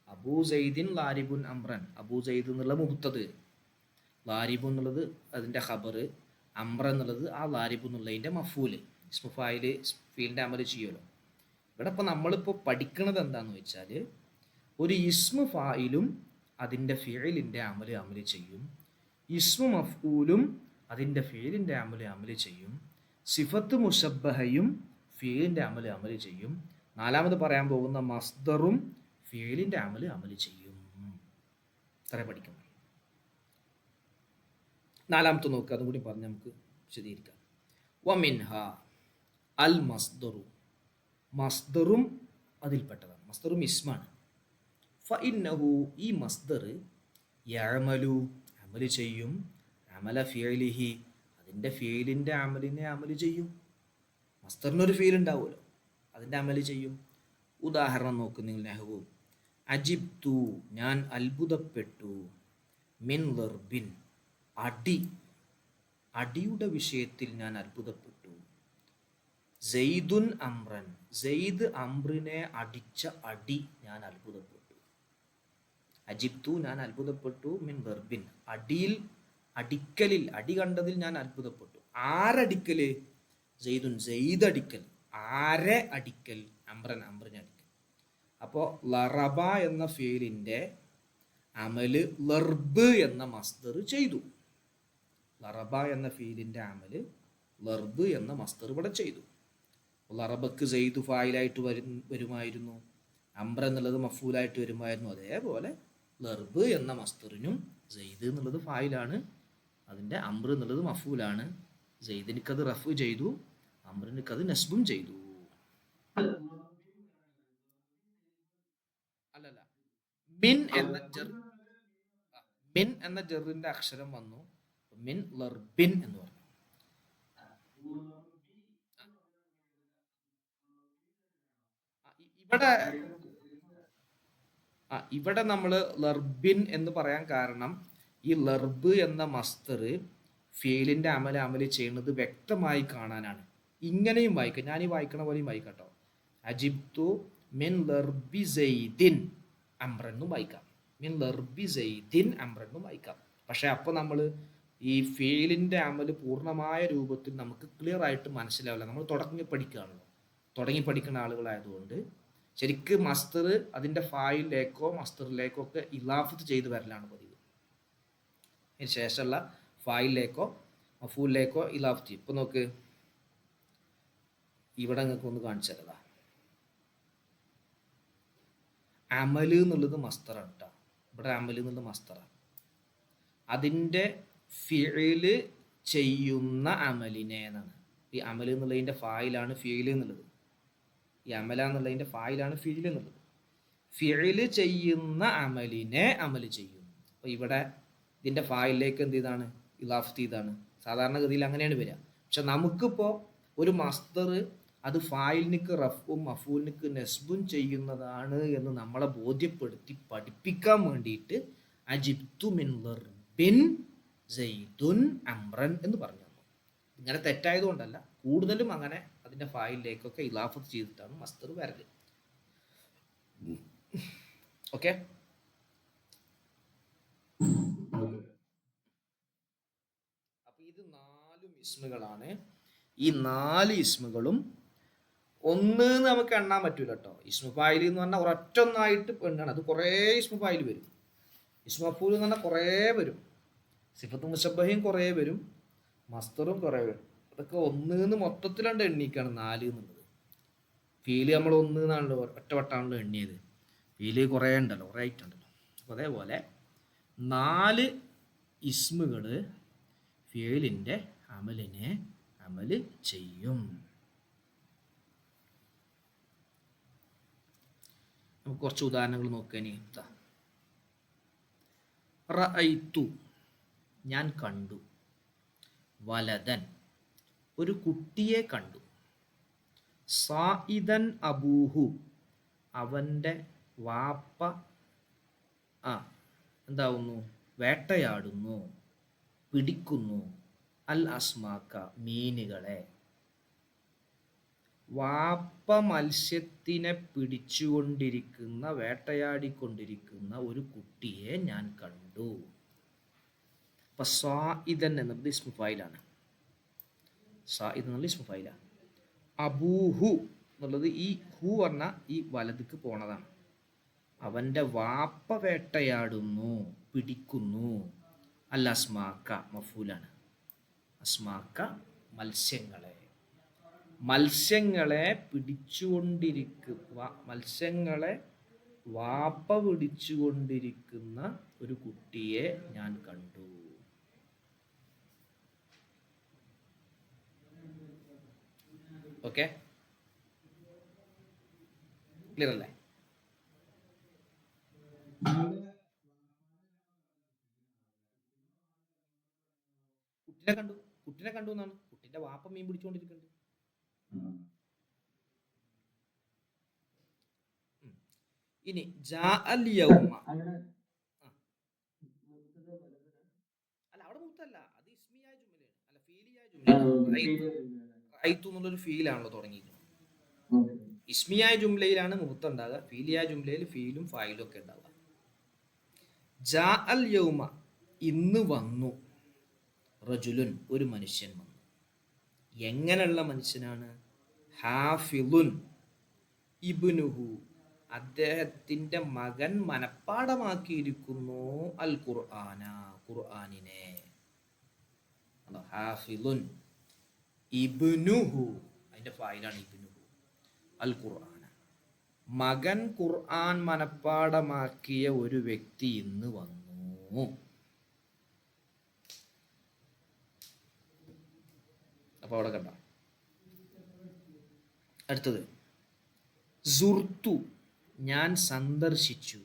അബൂ സെയ്ദിൻ ലാരിബുൻ അംറൻ, അബൂ സെയ്ദ് എന്നുള്ള മുഹത്തത്, ലാരിബു എന്നുള്ളത് അതിൻ്റെ ഖബർ, അംറ എന്നുള്ളത് ആ ലാരിബു എന്നുള്ളതിൻ്റെ മഫൂല്, ഇസ്മു ഫായിൽ ഫീലിൻ്റെ അമൽ ചെയ്യുമല്ലോ. ഇവിടെ ഇപ്പോൾ നമ്മളിപ്പോൾ പഠിക്കുന്നത് എന്താണെന്ന് വെച്ചാൽ, ഒരു ഇസ്മു ഫായിലും അതിൻ്റെ ഫീലിൻ്റെ അമൽ ചെയ്യും, ഇസ്മു മഫൂലും അതിൻ്റെ ഫീലിൻ്റെ അമൽ ചെയ്യും, സിഫത്ത് മുഷബ്ബഹയും ഫീലിൻ്റെ അമൽ ചെയ്യും, നാലാമത് പറയാൻ പോകുന്ന മസ്ദറും ഫീലിൻ്റെ അമൽ ചെയ്യും. ഇത്ര പഠിക്കണം. നാലാമത്തെ നോക്കുക, അതും കൂടി പറഞ്ഞ് നമുക്ക് വിശദീകരിക്കാം. വമിൻഹ അൽ മസ്ദറു, മസ്ദറും അതിൽപ്പെട്ടതാണ്. മസ്ദറും ഇസ്മാണ്. ഫഇന്നഹു, ഈ മസ്ദർ, യഅമലു അമൽ ചെയ്യും, അമല ഫിഅലിഹി അതിൻ്റെ ഫീലിൻ്റെ അമൽ ചെയ്യും. മസ്ദറിനൊരു ഫീൽ ഉണ്ടാവുമല്ലോ, അതിൻ്റെ അമൽ ചെയ്യും. ഉദാഹരണം നോക്കുന്നെങ്കിൽ നഹ്വു അജിബ്തു, ഞാൻ അത്ഭുതപ്പെട്ടു, മിൻ ലർബിൻ അടി, അടിയുടെ വിഷയത്തിൽ ഞാൻ അത്ഭുതപ്പെട്ടു, സെയ്ദുൻ അംറൻ സെയ്ദ് അംറിനെ അടിച്ച അടി ഞാൻ അത്ഭുതപ്പെട്ടു. അജിബ്തു ഞാൻ അത്ഭുതപ്പെട്ടു, മിൻ ലർബിൻ അടിയിൽ, അടിക്കലിൽ, അടി കണ്ടതിൽ ഞാൻ അത്ഭുതപ്പെട്ടു. ആരടിക്കല്? സെയ്ദുൻ സെയ്ദ് അടിക്കൽ. ആരെ അടിക്കൽ? അംറൻ അംറിനെ അടിക്കൽ. അപ്പോൾ ലറബ എന്ന ഫീലിൻ്റെ അമല് ലർബ് എന്ന മസ്ദർ ചെയ്തു. ലറബ എന്ന ഫീലിൻ്റെ അമല് ലർബ് എന്ന മസ്ദർ ഇവിടെ ചെയ്തു. ലറബക്ക് സെയ്ദ് ഫായിലായിട്ട് വരുമായിരുന്നു, അംറ എന്നുള്ളത് മഫൂലായിട്ട് വരുമായിരുന്നു. അതേപോലെ ലർബ് എന്ന മസ്ദറിനും സെയ്ദ് എന്നുള്ളത് ഫായിലാണ്, അതിൻ്റെ അംർ എന്നുള്ളത് മഫൂലാണ്. സെയ്ദിനിക്കത് റഫ് ചെയ്തു, അംറിനിക്കത് നസ്ബും ചെയ്തു. അല്ലല്ല, മിൻ എന്ന മിൻ എന്ന ജറിന്റെ അക്ഷരം വന്നു, മിൻ ലർബിൻ എന്ന് പറഞ്ഞു. ഇവിടെ ഇവിടെ നമ്മൾ ലർബിൻ എന്ന് പറയാൻ കാരണം, ഈ ലർബ് എന്ന മസ്തർ ഫീലിൻ്റെ അമൽ ചെയ്യുന്നത് വ്യക്തമായി കാണാനാണ്. ഇങ്ങനെയും വായിക്കാം, ഞാൻ ഈ വായിക്കണ പോലെയും വായിക്കട്ടോ. അജിബ്തു മിൻ ലർബി സെയ്ദിൻ അംറെന്നും വായിക്കാം, മിൻ ലർബി സെയ്ദിൻ അംറെന്നും വായിക്കാം. പക്ഷെ അപ്പോൾ നമ്മൾ ഈ ഫീലിൻ്റെ അമൽ പൂർണ്ണമായ രൂപത്തിൽ നമുക്ക് ക്ലിയർ ആയിട്ട് മനസ്സിലാവില്ല. നമ്മൾ തുടങ്ങി പഠിക്കുകയാണല്ലോ, തുടങ്ങി പഠിക്കുന്ന ആളുകളായതുകൊണ്ട് ശരിക്ക് മസ്തർ അതിൻ്റെ ഫായിലേക്കോ മസ്തറിലേക്കോ ഒക്കെ ഇലാഫത്ത് ചെയ്ത് വരലാണ് പതിവ്. അതിന് ശേഷമുള്ള ഫായിലേക്കോ മഫൂലിലേക്കോ ഇലാഫത്ത് ചെയ്യും. ഇപ്പം നോക്ക്, ഇവിടെ നിങ്ങൾക്ക് ഒന്ന് കാണിച്ചു തരതാ. അമല് എന്നുള്ളത് മസ്തറാണ് കേട്ടോ. ഇവിടെ അമല് എന്നുള്ളത് മസ്തറാണ്. അതിൻ്റെ ഫിഇല് ചെയ്യുന്ന അമലിനെ എന്നാണ്. ഈ അമല് എന്നുള്ളതിൻ്റെ ഫായിലാണ് ഫിഇല് എന്നുള്ളത്. ഈ അമല എന്നുള്ളതിൻ്റെ ഫായിലാണ് ഫിഇല് എന്നുള്ളത്. ഫിഇല് ചെയ്യുന്ന അമലിനെ അമല് ചെയ്യും. അപ്പോൾ ഇവിടെ ഇതിൻ്റെ ഫായിലേക്ക് എന്ത് ചെയ്താണ്? ഇലാഫത്ത് ചെയ്താണ്. സാധാരണഗതിയിൽ അങ്ങനെയാണ് വരിക. പക്ഷെ നമുക്കിപ്പോൾ ഒരു മസ്തർ അത് ഫായിലിനിക്ക് റഫും മഫൂലിനിക്ക് നെസ്ബും ചെയ്യുന്നതാണ് എന്ന് നമ്മളെ ബോധ്യപ്പെടുത്തി പഠിപ്പിക്കാൻ വേണ്ടിയിട്ട് അജിബ്തു മിൻ ലർബിൻ സെയ്ദുൻ അംറൻ എന്ന് പറഞ്ഞു തന്നു. ഇങ്ങനെ തെറ്റായതുകൊണ്ടല്ല, കൂടുതലും അങ്ങനെ അതിൻ്റെ ഫായിലിലേക്കൊക്കെ ഇലാഫത്ത് ചെയ്തിട്ടാണ് മസ്തർ വരല്. ഓക്കെ, അപ്പൊ ഇത് 4 ഇസ്മുകളാണ്. ഈ 4 ഇസ്മുകളും ഒന്ന് നമുക്ക് എണ്ണാൻ പറ്റൂല കേട്ടോ. ഇസ്മു ഫായിൽ എന്ന് പറഞ്ഞാൽ ഒരൊറ്റൊന്നായിട്ട് എണ്ണാണ്. അത് കുറേ ഇസ്മു ഫായിൽ വരും. ഇസ്മു മഫൂൽ എന്ന് പറഞ്ഞാൽ കുറേ വരും. സിഫത്ത് മുശബ്ബഹയും കുറേ വരും, മസ്തറും കുറേ വരും. അതൊക്കെ ഒന്ന് മൊത്തത്തിലുണ്ട് എണ്ണിക്കാണ് 4 എന്നുള്ളത്. ഫീല് നമ്മൾ ഒന്ന് എന്നാണല്ലോ ഒറ്റവട്ടാണല്ലോ എണ്ണിയത്. ഫീല് കുറേ ഉണ്ടല്ലോ, കുറേ ഐറ്റം ഉണ്ടല്ലോ. അപ്പോൾ അതേപോലെ 4 ഇസ്മുകൾ ഫീലിൻ്റെ അമലിനെ അമല് ചെയ്യും. നമുക്ക് കുറച്ച് ഉദാഹരണങ്ങൾ നോക്കാനി. റഅയ്തു ഞാൻ കണ്ടു, വലദൻ ഒരു കുട്ടിയെ കണ്ടു, സായിദൻ അബൂഹു അവൻ്റെ വാപ്പ എന്താവുന്നു, വേട്ടയാടുന്നു, പിടിക്കുന്നു, അൽ അസ്മാക്ക മീനുകളെ. വാപ്പ മത്സ്യത്തിനെ പിടിച്ചുകൊണ്ടിരിക്കുന്ന, വേട്ടയാടിക്കൊണ്ടിരിക്കുന്ന ഒരു കുട്ടിയെ ഞാൻ കണ്ടു. അപ്പൊ സായിദൻ എന്നത് ഇസ്മു ഫായിലാണ്. സായിദ് എന്നുള്ള ഇസ്മു ഫായിലാണ്. അബൂഹു എന്നുള്ളത് ഈ ഹു പറഞ്ഞ ഈ വലതുക്ക് പോണതാണ്. അവൻ്റെ വാപ്പ വേട്ടയാടുന്നു, പിടിക്കുന്നു. അൽ അസ്മാക്ക മഫൂലാണ്. അസ്മാക്ക മത്സ്യങ്ങളെ. മത്സ്യങ്ങളെ മത്സ്യങ്ങളെ വാപ്പ പിടിച്ചുകൊണ്ടിരിക്കുന്ന ഒരു കുട്ടിയെ ഞാൻ കണ്ടു. ഓക്കെ, ക്ലിയർ അല്ലേ? കുട്ടിനെ കണ്ടു എന്നാണ്. കുട്ടിന്റെ വാപ്പ മീൻ പിടിച്ചുകൊണ്ടിരിക്കുന്നുണ്ട്. ഇനി ജാ അൽ യൗമ, അല്ല അവിടെ മുത്തല്ല, അത് ഇസ്മിയായ ജുംലയാണ്, അല്ല ഫീലിയായ ജുംലയാണ്. റഅയ്തു എന്നുള്ളൊരു ഫീലാണല്ലോ തുടങ്ങിയിരിക്കുന്നത്. ഇസ്മിയായ ജുംലയിലാണ് മുഹത്ത ഉണ്ടാകുക, ഫീലിയായ ജുംലയിൽ ഫീലും ഫായിലും ഒക്കെ ഉണ്ടാവുക. ജാ അൽ യൗമ ഇന്ന് വന്നു, റജുലുൻ ഒരു മനുഷ്യൻ വന്നു. എങ്ങനെയുള്ള മനുഷ്യനാണ്? ഹാഫിളുൻ ഇബ്നുഹു അദ്ദേഹത്തിൻ്റെ മകൻ മനപ്പാടമാക്കിയിരിക്കുന്നു അൽ ഖുർആന ഖുർആനിനെ. ഹാഫിളുൻ ഇബ്നുഹു അതിൻ്റെ ഫായിലാണ് ഇബ്നുഹു അൽ ഖുർആന. മകൻ ഖുർആൻ മനപ്പാടമാക്കിയ ഒരു വ്യക്തി ഇന്ന് വന്നു. അപ്പോൾ അവിടെ കണ്ട. അടുത്തത് സുർതു ഞാൻ സന്ദർശിച്ചു,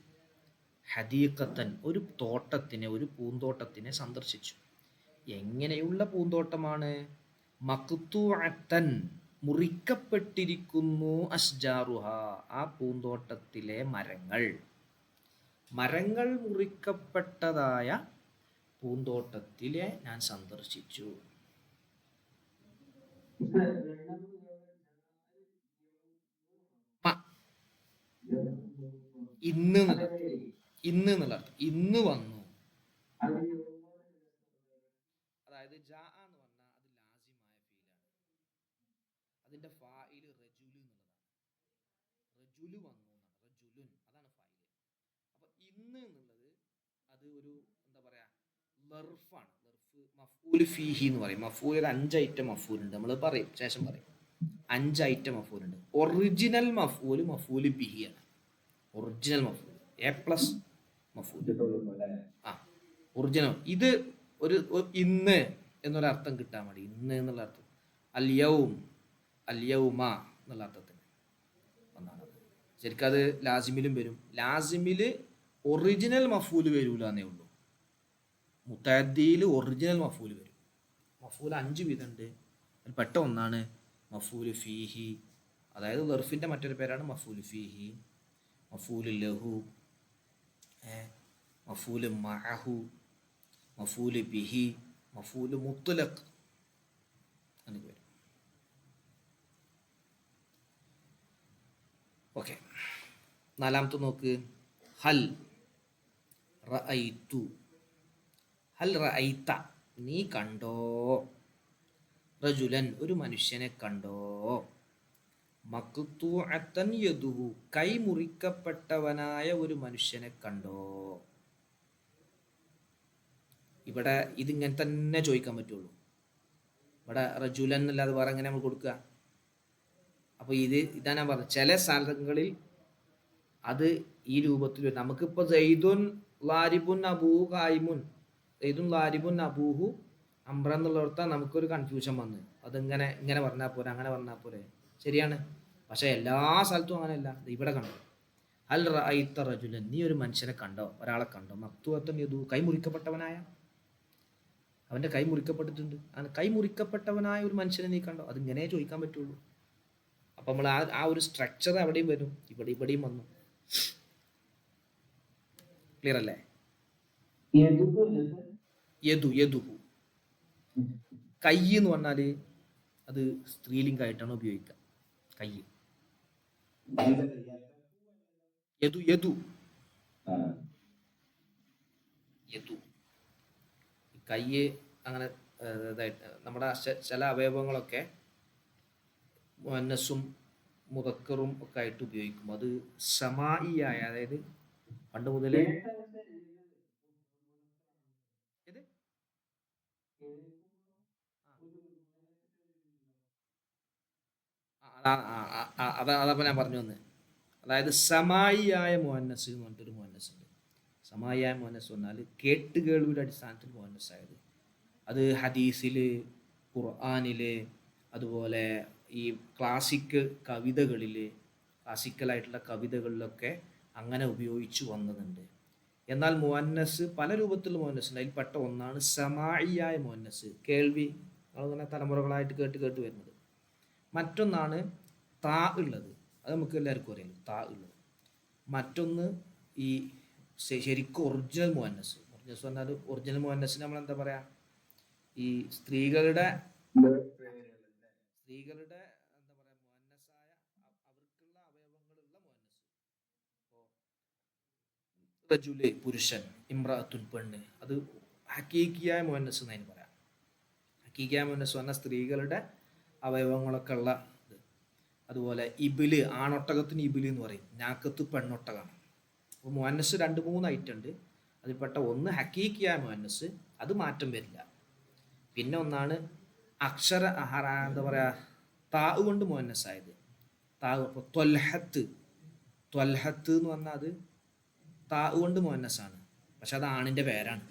ഹദീഖത്തൻ ഒരു തോട്ടത്തിനെ, ഒരു പൂന്തോട്ടത്തിനെ സന്ദർശിച്ചു. എങ്ങനെയുള്ള പൂന്തോട്ടമാണ്? മഖ്തൂഅത്തൻ മുറിക്കപ്പെട്ടിരിക്കുന്നു, അസ്ജാറുഹ ആ പൂന്തോട്ടത്തിലെ മരങ്ങൾ മുറിക്കപ്പെട്ടതായ പൂന്തോട്ടത്തിലെ ഞാൻ സന്ദർശിച്ചു. ഇന്ന് എന്നുള്ള അർത്ഥം. ഇന്ന് വന്നു, അതായത് ജാ എന്ന് പറഞ്ഞാൽ അത് ലാസിമായ ഫീലാണ്. അതിന്റെ ഫായില് റജുലു എന്നുള്ളതാണ്. റജുലു വന്നു എന്നാണ്, റജുലുൻ അതാണ് ഫായില്. അപ്പൊ ഇന്ന് എന്നുള്ളത് അത് ഒരു എന്താ പറയാ, ലർഫാണ്. ലർഫ് മഫ്ഊല് ഫീഹി എന്ന് പറയും. മഫ്ഊൽ ഒരു 5 ഐറ്റം മഫ്ഊൽ ഉണ്ട്, നമ്മൾ പറയും ശേഷം പറയും. 5 ഐറ്റം മഫ്ഊൽ ഉണ്ട്. ഒറിജിനൽ മഫ്ഊല് മഫ്ഊല് ബിഹിയാണ്. ഒറിജിനൽ മഫ്ഊൽ എ പ്ലസ് മഫ്ഊൽ. ഒറിജിനൽ. ഇത് ഒരു ഇന്ന് എന്നൊരർത്ഥം കിട്ടാൻ വേണ്ടി, ഇന്ന് എന്നുള്ള അർത്ഥം അൽയൗം അൽയൗമ എന്നുള്ള അർത്ഥത്തിന് ഒന്നാണ്. ശരിക്കും അത് ലാസിമിലും വരും. ലാസിമില് ഒറിജിനൽ മഫ്ഊല് വരൂല എന്നേ ഉള്ളൂ. മുത്തഅദ്ദിയിൽ ഒറിജിനൽ മഫ്ഊല് വരും. മഫ്ഊൽ 5 വിധമുണ്ട്. അതിൽ പെട്ട ഒന്നാണ് മഫ്ഊല് ഫീഹി, അതായത് ലർഫിൻ്റെ മറ്റൊരു പേരാണ് മഫ്ഊല് ഫീഹി, മഫ്ഊല് ലഹു, മഫ്ഊല് മഅഹു, മഫ്ഊല് ബിഹി, മഫ്ഊല് മുത്ലഖ് എന്നൊക്കെ വരും. ഓക്കെ, 4ാമത്തെ നോക്ക്. ഹൽ റഅയ്തു, ഹൽ റഅയ്ത നീ കണ്ടോ, റജുലൻ ഒരു മനുഷ്യനെ കണ്ടോ, മഖ്തൂഅത്തൻ യദുഹു കൈ മുറിക്കപ്പെട്ടവനായ ഒരു മനുഷ്യനെ കണ്ടോ. ഇവിടെ ഇതിങ്ങനെ തന്നെ ചോദിക്കാൻ പറ്റുള്ളൂ. ഇവിടെ റജുലൻ എന്നല്ലാതെ വേറെ എങ്ങനെ നമ്മൾ കൊടുക്കുക? അപ്പോൾ ഇതാണ് ഞാൻ പറഞ്ഞത്, ചില സ്ഥലങ്ങളിൽ അത് ഈ രൂപത്തിൽ വരും. നമുക്കിപ്പോൾ ജയ്ദുൻ ലാരിബുൻ അബൂഹു ഖായിമുൻ, ജയ്ദുൻ ലാരിബുൻ അബൂഹു അംറ എന്നുള്ളിടത്താണ് നമുക്കൊരു കൺഫ്യൂഷൻ വന്ന്. അതിങ്ങനെ ഇങ്ങനെ പറഞ്ഞാൽ പോരെ, അങ്ങനെ പറഞ്ഞാൽ പോരെ, ശരിയാണ്. പക്ഷേ എല്ലാ സ്ഥലത്തും അങ്ങനെയല്ല. ഇവിടെ കണ്ടോ, അൽ റഅയ്ത റജുലൻ, നീ ഒരു മനുഷ്യനെ കണ്ടോ, ഒരാളെ കണ്ടോ, മക്തുവത്തൻ യദു, കൈ മുറിക്കപ്പെട്ടവനായ, അവൻ്റെ കൈ മുറിക്കപ്പെട്ടിട്ടുണ്ട്, അങ്ങനെ കൈ മുറിക്കപ്പെട്ടവനായ ഒരു മനുഷ്യനെ നീ കണ്ടോ, അതിങ്ങനെ ചോദിക്കാൻ പറ്റുള്ളൂ. അപ്പം നമ്മൾ ആ ഒരു സ്ട്രക്ചർ അവിടെയും വരും, ഇവിടെയും വന്നു. ക്ലിയർ അല്ലേ? യദുഹു കൈ എന്ന് പറഞ്ഞാൽ അത് സ്ത്രീലിംഗമായിട്ടാണ് ഉപയോഗിക്കുക. കൈ യദു യദു യദു കൈ അങ്ങനെ ഇതായിട്ട് നമ്മുടെ ചില അവയവങ്ങളൊക്കെ മുഅന്നസും മുദക്കറും ഒക്കെ ആയിട്ട് ഉപയോഗിക്കും. അത് സമാഇയായ, അതായത് പണ്ട് മുതലേ അതപ്പോൾ ഞാൻ പറഞ്ഞു വന്ന്, അതായത് സമായിയായ മുഅന്നസ് എന്ന് പറഞ്ഞിട്ടൊരു മുഅന്നസ് ഉണ്ട്. സമായിയായ മുഅന്നസ് പറഞ്ഞാൽ കേട്ടുകേൾവിയുടെ അടിസ്ഥാനത്തിൽ മുഅന്നസായത്. അത് ഹദീസിൽ, ഖുർആനിൽ, അതുപോലെ ഈ ക്ലാസിക്കലായിട്ടുള്ള കവിതകളിലൊക്കെ അങ്ങനെ ഉപയോഗിച്ചു വന്നതുണ്ട്. എന്നാൽ മുഅന്നസ് പല രൂപത്തിലുള്ള മുഅന്നസ് ഉണ്ട്. അതിൽപ്പെട്ട ഒന്നാണ് സമായിയായ മുഅന്നസ്, കേൾവി അങ്ങനെ തലമുറകളായിട്ട് കേട്ട് വരുന്നത്. മറ്റൊന്നാണ് താ ഉള്ളത്, അത് നമുക്ക് എല്ലാവർക്കും അറിയാം, താ ഉള്ളത്. മറ്റൊന്ന് ഈ ശരിക്കും ഒറിജിനൽ മുഅന്നസ് പറഞ്ഞാൽ, ഒറിജിനൽ മുഅന്നസിന് നമ്മൾ എന്താ പറയുക, ഈ സ്ത്രീകളുടെ എന്താ പറയുക, മുഅന്നസായ അവർക്കുള്ള അവയവങ്ങളുള്ള മുഅന്നസ്. ഇപ്പോൾ റജുല് പുരുഷൻ, ഇമ്രഅത്തുൻ പെണ്ണ്, അത് ഹക്കീക്കിയായ മുഅന്നസ് എന്നതിന് പറയാം. ഹക്കീക്കിയായ മുഅന്നസ് പറഞ്ഞാൽ സ്ത്രീകളുടെ അവയവങ്ങളൊക്കെ ഉള്ള ഇത്. അതുപോലെ ഇബില്, ആണൊട്ടകത്തിന് ഇബില് എന്ന് പറയും. നാക്കത്ത് പെണ്ണൊട്ടകമാണ്. അപ്പോൾ മുഅന്നസ് 2-3 ഐറ്റം ഉണ്ട്. അതിൽപ്പെട്ട ഒന്ന് ഹക്കീക്കിയായ മുഅന്നസ്, അത് മാറ്റം വരില്ല. പിന്നെ ഒന്നാണ് അക്ഷര എന്താ പറയുക, താവ് കൊണ്ട് മുഅന്നസായത്. താവ്, ഇപ്പോൾ ത്വൽഹത്ത് എന്ന് പറഞ്ഞാൽ അത് താവ് കൊണ്ട് മുഅന്നസാണ്, പക്ഷെ അത് ആണിൻ്റെ പേരാണ്.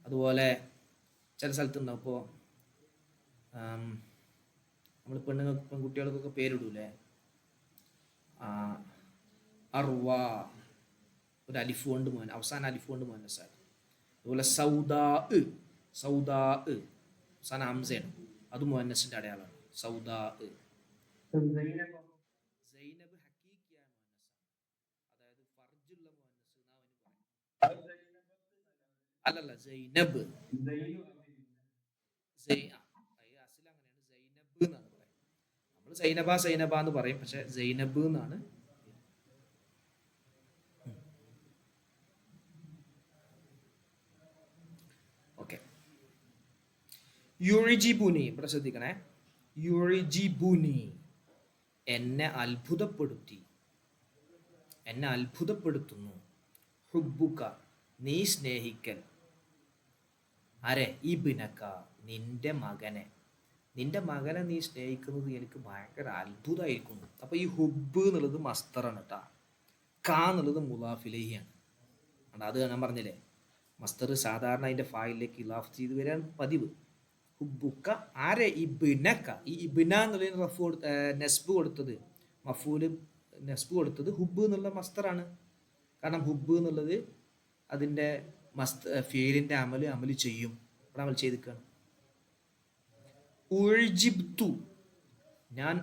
അതുപോലെ ചില സ്ഥലത്തുണ്ടാവും, ഇപ്പോൾ നമ്മൾ പെൺകുട്ടികൾക്കൊക്കെ പേരിടൂലേ, അർവ, ഒരു അലിഫ് കൊണ്ട് അവസാനം അലിഫ് കൊണ്ട് മുഅന്നസാണ്. അതുപോലെ സൗദാ അവസാനം ഹംസയാണ്, അത് മുഅന്നസിന്റെ അടയാളമാണ്. സൗദാ. സൈനബ് ഹക്കീക്കിയായ മുഅന്നസാണ്, അതായത് ഫർജുള്ള മുഅന്നസ് എന്നാ അവന് പറയാം. അല്ലല്ല, സൈനബ് അസിൽ അങ്ങനെയാണ്, സൈനബ് എന്നാണ് പറയാം. നമ്മൾ സൈനബ എന്ന് പറയും, പക്ഷെ സൈനബ് എന്നാണ്. ഓക്കെ. യുഴിജിബുനി, ഇവിടെ ശ്രദ്ധിക്കണേ, യുഴിജിബുനി, എന്നെ അത്ഭുതപ്പെടുത്തുന്നു. ഹുബ്ബുക, നീ സ്നേഹിക്കൽ. ആരെ? ഇബ്നക, നിന്റെ മകനെ നീ സ്നേഹിക്കുന്നത് എനിക്ക് ഭയങ്കര അത്ഭുതമായിരിക്കുന്നു. അപ്പോൾ ഈ ഹുബ്ബ് എന്നുള്ളത് മസ്തറാണ് കേട്ടോ. കാ എന്നുള്ളത് മുലാഫിലേഹിയാണ്. അത് ഞാൻ പറഞ്ഞില്ലേ, മസ്തർ സാധാരണ അതിൻ്റെ ഫായിലേക്ക് ഇലാഫ് ചെയ്ത് വരാൻ പതിവ്. ഹുബ്ബുക്ക, ആരെ? ഇബ്നക. ഈ ഇബ്ന എന്നുള്ളതിന് നെസ്ബ് കൊടുത്തത്, മഫൂല് നെസ്ബ് കൊടുത്തത് ഹുബ്ബ് എന്നുള്ള മസ്തറാണ്. കാരണം ഹുബ്ബ് എന്നുള്ളത് അതിൻ്റെ ഫീലിൻ്റെ അമല് ചെയ്യും, ഇവിടെ അമൽ ചെയ്തിരിക്കുകയാണ്. ഉഴ്ജിബ്തു, ഞാൻ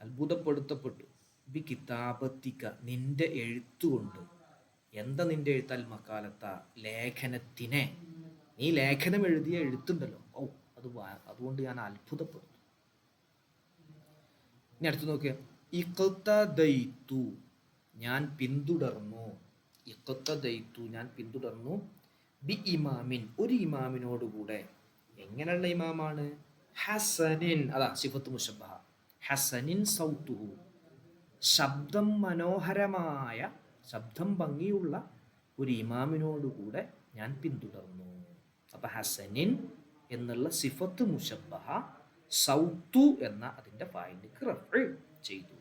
അത്ഭുതപ്പെടുത്തപ്പെട്ടു. ബി കിതാബത്തിക, നിന്റെ എഴുത്തുകൊണ്ട്. എന്താ നിന്റെ എഴുത്ത്? അൽ മക്കാലത്ത, ലേഖനത്തിനെ. നീ ലേഖനം എഴുതിയ എഴുത്തുണ്ടല്ലോ, അതുകൊണ്ട് ഞാൻ അത്ഭുതപ്പെടുന്നു. ഇനി അടുത്ത് നോക്കിയ, ഇഖ്തദൈതു, ഞാൻ പിന്തുടർന്നു. ഞാൻ പിന്തുടർന്നു. ബി ഇമാമിൻ, ഒരു ഇമാമിനോടുകൂടെ. എങ്ങനെയുള്ള ഇമാമാണ്? ഹസനിൻ, അതാ സിഫത്ത് മുശബ്ബഹ. ഹസനിൻ സൗത്തുഹു, ശബ്ദം മനോഹരമായ, ശബ്ദം ഭംഗിയുള്ള ഒരു ഇമാമിനോടുകൂടെ ഞാൻ പിന്തുടർന്നു. അപ്പം ഹസനിൻ എന്നുള്ള സിഫത്ത് മുശബ്ബഹ സൗത്തു എന്ന അതിൻ്റെ ഫായിലിക്ക് റഫ് ചെയ്തു.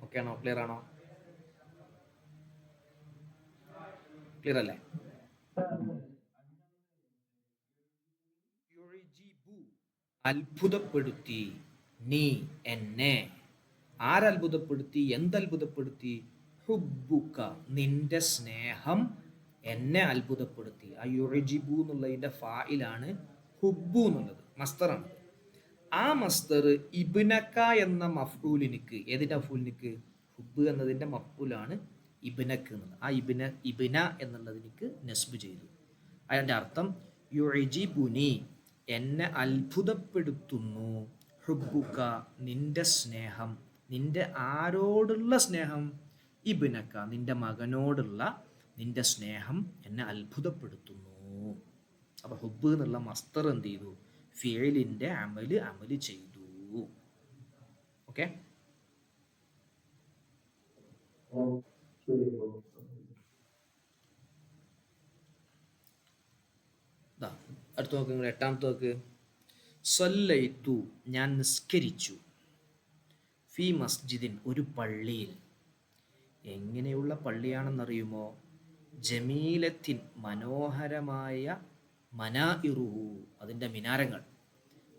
ഓക്കെ ആണോ? ക്ലിയർ ആണോ? ക്ലിയർ അല്ലേ? അത്ഭുതപ്പെടുത്തി നീ എന്നെ. ആരത്ഭുതപ്പെടുത്തി? എന്തത്ഭുതപ്പെടുത്തി? ഹുബ്ബുക നിന്റെ സ്നേഹം എന്നെ അത്ഭുതപ്പെടുത്തി. ആ യുജിബു എന്നുള്ളതിൻ്റെ ഫായിലാണ് ഹുബ്ബു എന്നുള്ളത്, മസ്തറാണ്. ആ മസ്തർ ഇബ്നക എന്ന മഫ്ഊലിനിക്ക്, ഏതിൻ്റെ മഫ്ഊലിനിക്ക്? ഹുബ്ബ് എന്നതിൻ്റെ മഫ്ഊലാണ് ഇബ്നക്ക് എന്നുള്ളത്. ആ ഇബ്ന എന്നുള്ളതിനിക്ക് നസ്ബ് ചെയ്തു. അതിൻ്റെ അർത്ഥം യുജിബുനി എന്നെ അത്ഭുതപ്പെടുത്തുന്നു, ഹുബ്ബുക നിന്റെ സ്നേഹം. നിന്റെ ആരോടുള്ള സ്നേഹം? ഇബ്നക നിന്റെ മകനോടുള്ള നിന്റെ സ്നേഹം എന്നെ അത്ഭുതപ്പെടുത്തുന്നു. അപ്പൊ ഹുബ്ബ് എന്നുള്ള മസ്തർ എന്ത് ചെയ്തു? ഫിഇലിന്റെ അമല് ചെയ്തു. ഓക്കെ, അടുത്ത നോക്ക്, നിങ്ങൾ എട്ടാമത്തെ നോക്ക്. സല്ലൈതു ഞാൻ നിസ്കരിച്ചു, ഫി മസ്ജിദിൻ ഒരു പള്ളിയിൽ. എങ്ങനെയുള്ള പള്ളിയാണെന്നറിയുമോ? ജമീലത്തിൻ മനോഹരമായ, മനാഇറുഹു അതിൻ്റെ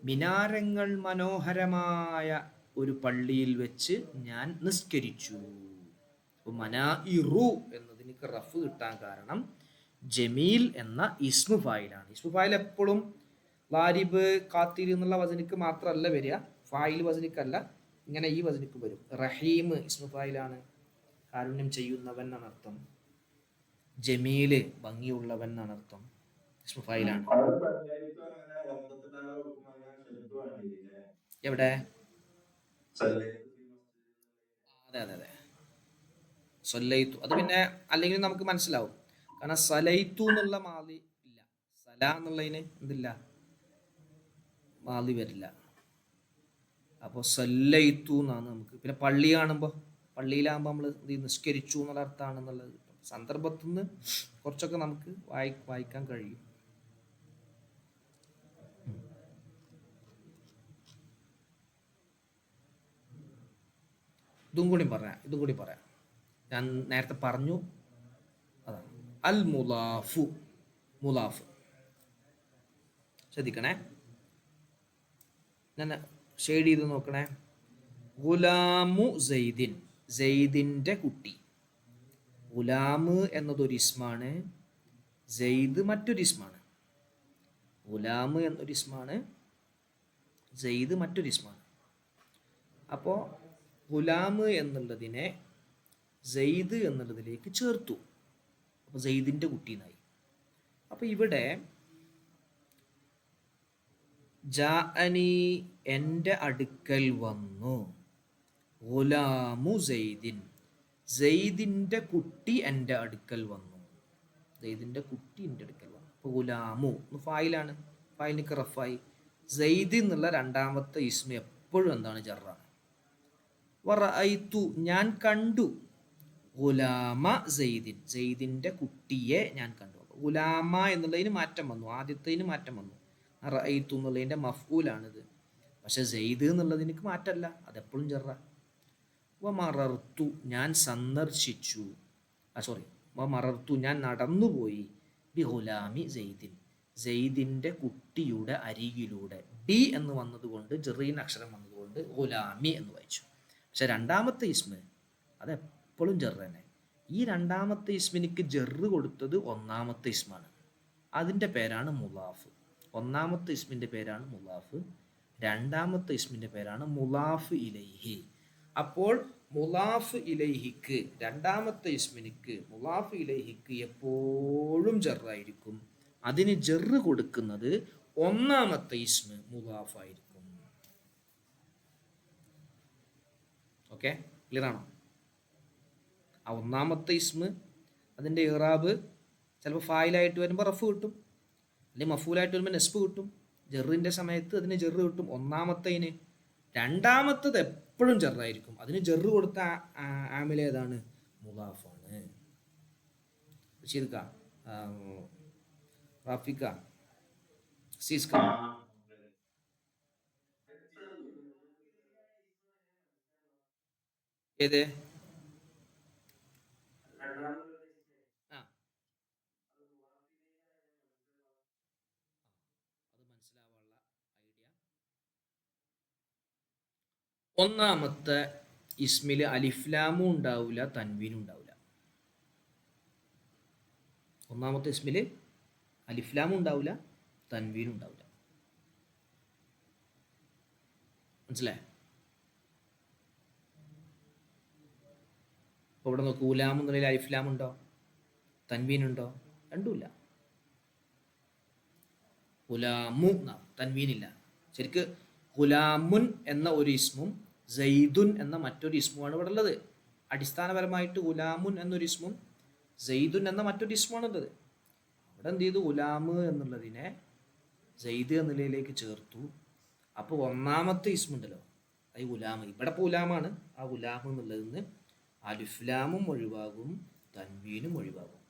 മിനാരങ്ങൾ മനോഹരമായ ഒരു പള്ളിയിൽ വെച്ച് ഞാൻ നിസ്കരിച്ചു. മനാഇറു എന്നതിന് റഫ് കിട്ടാൻ കാരണം ജമീൽ എന്ന ഇസ്മു ഫായിലാണ്. ഇസ്മു ഫായിൽ എപ്പോഴും ലാരിബ് കാത്തിർ എന്നുള്ള വസനിക്ക് മാത്രമല്ല വരിക, ഫായിൽ വസനിക്കല്ല, ഇങ്ങനെ ഈ വസനിക്ക് വരും. റഹീം ഇസ്മു ഫായിലാണ്, കാരുണ്യം ചെയ്യുന്നവൻ എന്നാണ് അർത്ഥം. ജമീല് ഭംഗിയുള്ളവൻ എന്നാണ് അർത്ഥം, ഇസ്മു ഫായിലാണ്. എവിടെ? അതെ അതെ അതെ, സൊല്ലൈത്തു. അത് പിന്നെ അല്ലെങ്കിൽ നമുക്ക് മനസ്സിലാവും, കാരണം സലൈത്തു എന്നുള്ള മാലി ഇല്ല, സല എന്നുള്ളതിന് എന്തില്ല, മാലി വരില്ല. അപ്പോൾ സല്ലൈത്തു എന്നാണ് നമുക്ക്. പിന്നെ പള്ളി കാണുമ്പോൾ, പള്ളിയിലാകുമ്പോൾ നമ്മൾ നിസ്കരിച്ചു എന്നുള്ള അർത്ഥമാണെന്നുള്ളത് കിട്ടും. സന്ദർഭത്തിൽ നിന്ന് കുറച്ചൊക്കെ നമുക്ക് വായിക്കാൻ കഴിയും. ഇതും കൂടി പറയാം. ഞാൻ നേരത്തെ പറഞ്ഞു, അതാണ് അൽ മുലാഫു. മുലാഫ് ശ്രദ്ധിക്കണേ, ഞാൻ ഷെയ്ഡ് ചെയ്ത് നോക്കണേ. ഗുലാമു സെയ്ദിൻ സെയ്ദിൻ്റെ കുട്ടി. ഗുലാമ് എന്നതൊരു ഇസ്മാണ്, സെയ്ദ് മറ്റൊരു ഇസ്മാണ്. ഗുലാമ് എന്നൊരു ഇസ്മാണ്, സെയ്ദ് മറ്റൊരു ഇസ്മാണ്. അപ്പോൾ ഗുലാമ് എന്നുള്ളതിനെ സെയ്ദ് എന്നുള്ളതിലേക്ക് ചേർത്തു, അപ്പോൾ സെയ്ദിൻ്റെ കുട്ടി എന്നായി. അപ്പോൾ ഇവിടെ ജാഅനി എൻ്റെ അടുക്കൽ വന്നു, ഗുലാമു സെയ്ദിൻ സെയ്ദിൻ്റെ കുട്ടി എൻ്റെ അടുക്കൽ വന്നു. സെയ്ദിൻ്റെ കുട്ടി എൻ്റെ അടുക്കൽ വന്നു. അപ്പോൾ ഗുലാമു ഫായിലാണ്, ഫായിലിക്ക് റഫായി. സെയ്ദ് എന്നുള്ള രണ്ടാമത്തെ ഇസ്മ എപ്പോഴും എന്താണ്? ജറാണ്. വറഅയ്തു ഞാൻ കണ്ടു, ഗുലാമ സെയ്ദിൻ സെയ്ദിൻ്റെ കുട്ടിയെ ഞാൻ കണ്ടു. ഗുലാമ എന്നുള്ളതിന് മാറ്റം വന്നു, ആദ്യത്തേന് മാറ്റം വന്നു. റഅയ്തു എന്നുള്ളതിൻ്റെ മഫ്ഊലാണിത്. പക്ഷെ സെയ്ദ് എന്നുള്ളതിന് മാറ്റമല്ല, അതെപ്പോഴും ജറ. വമറർത്തു ഞാൻ സന്ദർശിച്ചു, വമറർത്തു ഞാൻ നടന്നുപോയി, ബി ഗുലാമി സെയ്ദിൻ സെയ്ദിൻ്റെ കുട്ടിയുടെ അരികിലൂടെ. ഡി എന്ന് വന്നതുകൊണ്ട്, ജെറീൻ അക്ഷരം വന്നതുകൊണ്ട് ഗുലാമി എന്ന് വായിച്ചു. പക്ഷെ രണ്ടാമത്തെ ഇസ്മ അതെപ്പോഴും ജെറ് തന്നെ. ഈ രണ്ടാമത്തെ ഇസ്മിനിക്ക് ജെറ് കൊടുത്തത് ഒന്നാമത്തെ ഇസ്മാണ്, അതിൻ്റെ പേരാണ് മുലാഫ്. ഒന്നാമത്തെ ഇസ്മിൻ്റെ പേരാണ് മുലാഫ്, രണ്ടാമത്തെ ഇസ്മിൻ്റെ പേരാണ് മുലാഫ് ഇലൈഹി. അപ്പോൾ മുലാഫ് ഇലൈഹിക്ക്, രണ്ടാമത്തെ ഇസ്മിനിക്ക് മുലാഫ് ഇലൈഹിക്ക് എപ്പോഴും ജറായിരിക്കും. അതിന് ജറ് കൊടുക്കുന്നത് ഒന്നാമത്തെ ഇസ്മ മുലാഫായിരിക്കും. ഓക്കെ, ക്ലിയർ ആണോ? ആ ഒന്നാമത്തെ ഇസ്മ അതിൻ്റെ ഇറാബ് ചിലപ്പോൾ ഫായിലായിട്ട് വരുമ്പോൾ റഫ് കിട്ടും, അല്ലെങ്കിൽ മഫൂലായിട്ട് വരുമ്പോൾ നെസ്ബ് കിട്ടും. ജെറിൻ്റെ സമയത്ത് അതിന് ജെറ് കിട്ടും ഒന്നാമത്തേന്. രണ്ടാമത്തത് എപ്പോഴും ജെറായിരിക്കും. അതിന് ജെറ് കൊടുത്ത ആമില ഏതാണ്? മുലാഫാണ്. റാഫിക്ക സീസ്ക ഏത് ആ അത് മനസ്സിലാവാനുള്ള ഐഡിയ. ഒന്നാമത്തെ ഇസ്മിൽ അലിഫ്ലാമും ഉണ്ടാവില്ല, തൻവീനും ഉണ്ടാവില്ല. ഒന്നാമത്തെ ഇസ്മിൽ അലിഫ്ലാമും ഉണ്ടാവില്ല, തൻവീനും ഉണ്ടാവില്ല. മനസ്സിലായോ? അപ്പോൾ ഇവിടെ നോക്കൂ, ഉലാം എന്നുള്ളതിൽ അലിഫ്ലാം ഉണ്ടോ, തൻവീനുണ്ടോ? രണ്ടുമില്ല. ഗുലാമു എന്നാണ്, തൻവീനില്ല. ശരിക്ക് ഗുലാമുൻ എന്ന ഒരു ഇസ്മും സെയ്ദുൻ എന്ന മറ്റൊരു ഇസ്മുമാണ് ഇവിടെ ഉള്ളത്. അടിസ്ഥാനപരമായിട്ട് ഗുലാമുൻ എന്നൊരു ഇസ്മും സെയ്ദുൻ എന്ന മറ്റൊരു ഇസ്മുമാണ് ഉള്ളത്. അവിടെ എന്ത് ചെയ്തു, ഗുലാമ് എന്നുള്ളതിനെ സെയ്ദ് എന്ന നിലയിലേക്ക് ചേർത്തു. അപ്പോൾ ഒന്നാമത്തെ ഇസ്മുണ്ടല്ലോ, അത് ഗുലാമ്, ഇവിടെ ഇപ്പോൾ ഗുലാമാണ്, ആ ഗുലാമ് എന്നുള്ളതിൽ നിന്ന് അലിഫ്ലാമും ഒഴിവാകും, തൻവീനും ഒഴിവാകും.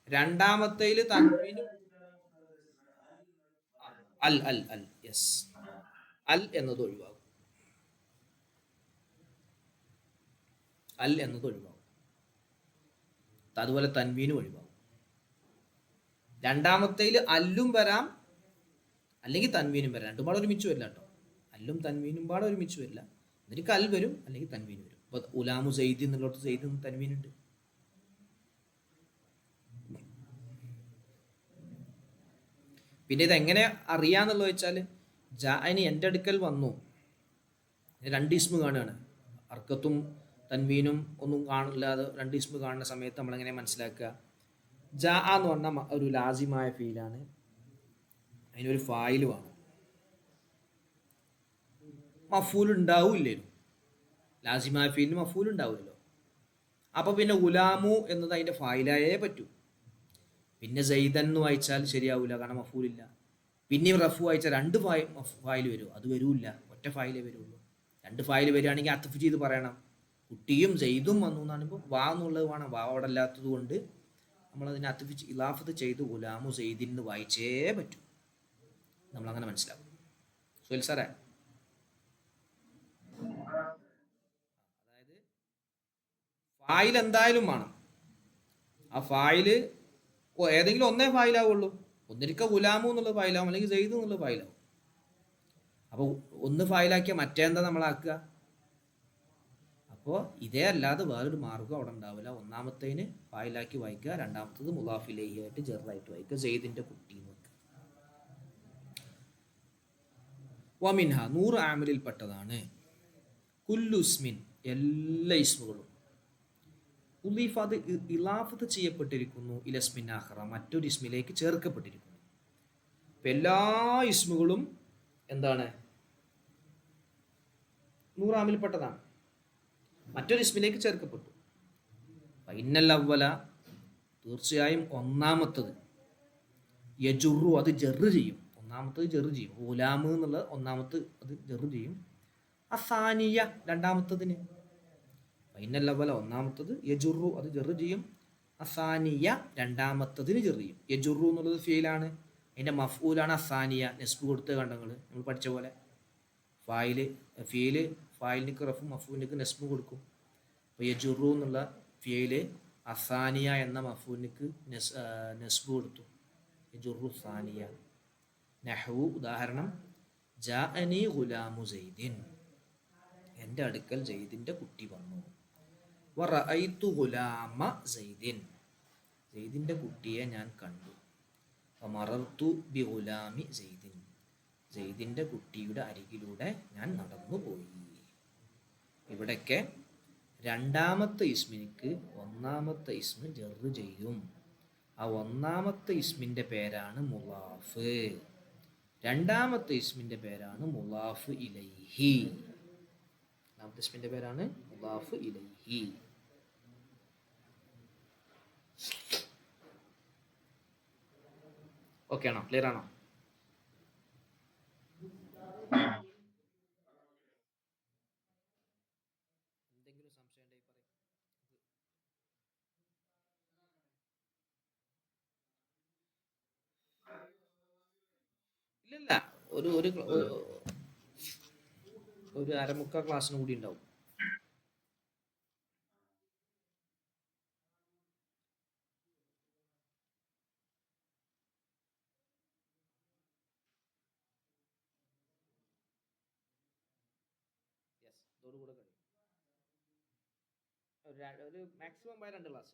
രണ്ടാമത്തേൽ തൻവീനും അൽ അൽ അൽ യെസ്, അൽ എന്നത് ഒഴിവാകും. അൽ എന്നത് ഒഴിവാകും. അതുപോലെ തൻവീനും ഒഴിവാകും. രണ്ടാമത്തേൽ അല്ലും വരാം, അല്ലെങ്കിൽ തൻവീനും വരാം. രണ്ടും പാടെ ഒരുമിച്ച് വരില്ല കേട്ടോ. അല്ലും തൻവീനും പാടെ ഒരുമിച്ച് വരില്ല. എന്നിട്ട് അൽ വരും, അല്ലെങ്കിൽ തൻവീൻ വരും. ഇപ്പൊ ഉലാമു സെയ്ദ് എന്നുള്ളടത്ത് സെയ്ദ് തൻവീനുണ്ട്. പിന്നെ ഇതെങ്ങനെ അറിയാന്നുള്ളത് വെച്ചാൽ, ജാഅനി എൻ്റെ അടുക്കൽ വന്നു, രണ്ട് ഇസ്മ കാണുകയാണ്, അർക്കത്തും തൻവീനും ഒന്നും കാണില്ലാതെ രണ്ട് ഇസ്മ കാണുന്ന സമയത്ത് നമ്മളെങ്ങനെ മനസ്സിലാക്കുക? ജാ എന്ന് പറഞ്ഞാൽ ഒരു ലാസിമായ ഫീലാണ്, അതിനൊരു ഫായിൽ വേണം. മഫൂൽ ഉണ്ടാവില്ലല്ലോ, ലാസിമായ ഫീലിന് മഫൂൽ ഉണ്ടാവില്ലല്ലോ. അപ്പോൾ പിന്നെ ഉലാമു എന്നത് അതിൻ്റെ ഫായിലായേ പറ്റൂ. പിന്നെ സെയ്ദൻ എന്ന് വായിച്ചാൽ ശരിയാവില്ല, കാരണം മഫൂലില്ല. പിന്നെയും റഫു വായിച്ചാൽ രണ്ട് ഫായിൽ വരും, അത് വരൂല്ല, ഒറ്റ ഫായിലേ വരുള്ളൂ. രണ്ട് ഫായിൽ വരികയാണെങ്കിൽ അത്തഫ് ചെയ്ത് പറയണം. കുട്ടിയും സെയ്ദും വന്നു എന്നാണ്. ഇപ്പോൾ വാ എന്നുള്ളത് വേണം, വാ അവിടെ അല്ലാത്തത് കൊണ്ട് നമ്മളതിനെ അത്തഫ് ഇലാഫത്ത് ചെയ്ത് ഗുലാമു സെയ്ദിൻ എന്ന് വായിച്ചേ പറ്റൂ. നമ്മളങ്ങനെ മനസ്സിലാവും. സുഹൈൽ സാറേ, അതായത് ഫായിൽ എന്തായാലും വേണം. ആ ഫായിൽ ഏതെങ്കിലും ഒന്നേ ഫായിലാവുള്ളൂ. ഒന്നിരിക്ക ഗുലാമു എന്നുള്ള ഫായിലാവും, അല്ലെങ്കിൽ സെയ്ദ് എന്നുള്ള ഫായിലാവും. അപ്പോൾ ഒന്ന് ഫായിലാക്കിയ മറ്റേന്താ നമ്മളാക്കുക? അപ്പോൾ ഇതേ അല്ലാതെ വേറൊരു മാർഗ്ഗം അവിടെ ഉണ്ടാവില്ല. ഒന്നാമത്തേന് ഫായിലാക്കി വായിക്കുക, രണ്ടാമത്തത് മുലാഫിലേഹി ആയിട്ട് ചെറുതായിട്ട് വായിക്കുക, സെയ്ദിന്റെ കുട്ടി എന്ന് വെക്കുക. വമിൻഹ 100 ആമിലിൽപ്പെട്ടതാണ് കുല്ലുസ്മിൻ എല്ലാ ഇസ്മുകളും ഉലീഫ് അത് ഇലാഫത്ത് ചെയ്യപ്പെട്ടിരിക്കുന്നു ഇലസ്മിൻ ആഖറ മറ്റൊരു ഇസ്മിലേക്ക് ചേർക്കപ്പെട്ടിരിക്കുന്നു. അപ്പം എല്ലാ ഇസ്മുകളും എന്താണ്? 100 ആമിൽപ്പെട്ടതാണ്, മറ്റൊരു ഇസ്മിലേക്ക് ചേർക്കപ്പെട്ടു. ഇന്നൽ അവ്വല തീർച്ചയായും ഒന്നാമത്തത്, യജുറു അത് ജെറ് ചെയ്യും, ഒന്നാമത്തത് ജെറ് ചെയ്യും. ഗുലാമ് എന്നുള്ള ഒന്നാമത്തെ അത് ജെറ് ചെയ്യും. അസാനിയ രണ്ടാമത്തതിന്, ഇന്നൽ അവ്വല ഒന്നാമത്തത്, യജുറു അത് ജെറ് ചെയ്യും, അസാനിയ രണ്ടാമത്തതിന് ജെറ് ചെയ്യും. യജുറു എന്നുള്ളത് ഫീലാണ്, അതിൻ്റെ മഫ്ഊലാണ് അസാനിയ, നെസ്ബ് കൊടുത്ത കണ്ടങ്ങൾ നമ്മൾ പഠിച്ച പോലെ. ഫീല് ഫായിലിനിക്ക് റഫും മഫൂലിനിക്ക് നെസ്ബ് കൊടുക്കും. അപ്പോൾ യജുറു എന്നുള്ള ഫീല് അസാനിയ എന്ന മഫൂലിനിക്ക് നെസ്ബ് കൊടുത്തു, യജുറു സാനിയ. നഹ്വു ഉദാഹരണം, ജാഅനി ഗുലാമു സെയ്ദിൻ, എൻ്റെ അടുക്കൽ സെയ്ദിൻ്റെ കുട്ടി വന്നു. വറഅയ്തു ഗുലാമ സെയ്ദിൻ, സെയ്ദിൻ്റെ കുട്ടിയെ ഞാൻ കണ്ടു. വമറർതു ബി ഗുലാമി സെയ്ദിൻ, സെയ്ദിൻ്റെ കുട്ടിയുടെ അരികിലൂടെ ഞാൻ നടന്നുപോയി. ഇവിടൊക്കെ രണ്ടാമത്തെ ഇസ്മിനിക്ക് ഒന്നാമത്തെ ഇസ്മ് ജെറ് ചെയ്യും. ആ ഒന്നാമത്തെ ഇസ്മിൻ്റെ പേരാണ് മുലാഫ്, രണ്ടാമത്തെ ഇസ്മിൻ്റെ പേരാണ് മുലാഫ് ഇലൈഹി. രണ്ടാമത്തെ ഇസ്മിൻ്റെ പേരാണ് മുലാഫ് ഇലൈഹി. ഓക്കെ ആണോ? ക്ലിയർ ആണോ? എന്തെങ്കിലും സംശയം ഉണ്ടെങ്കിൽ പറയും. ഇല്ലല്ല, ഒരു ഒരു ഒരു അരമുക്കാൽ ക്ലാസ്സിന് കൂടി ഉണ്ടാവും. യെസ്, ഇതോടുകൂടെ കഴിയും. ഒരു മാക്സിമം പോയ 2 ക്ലാസ്.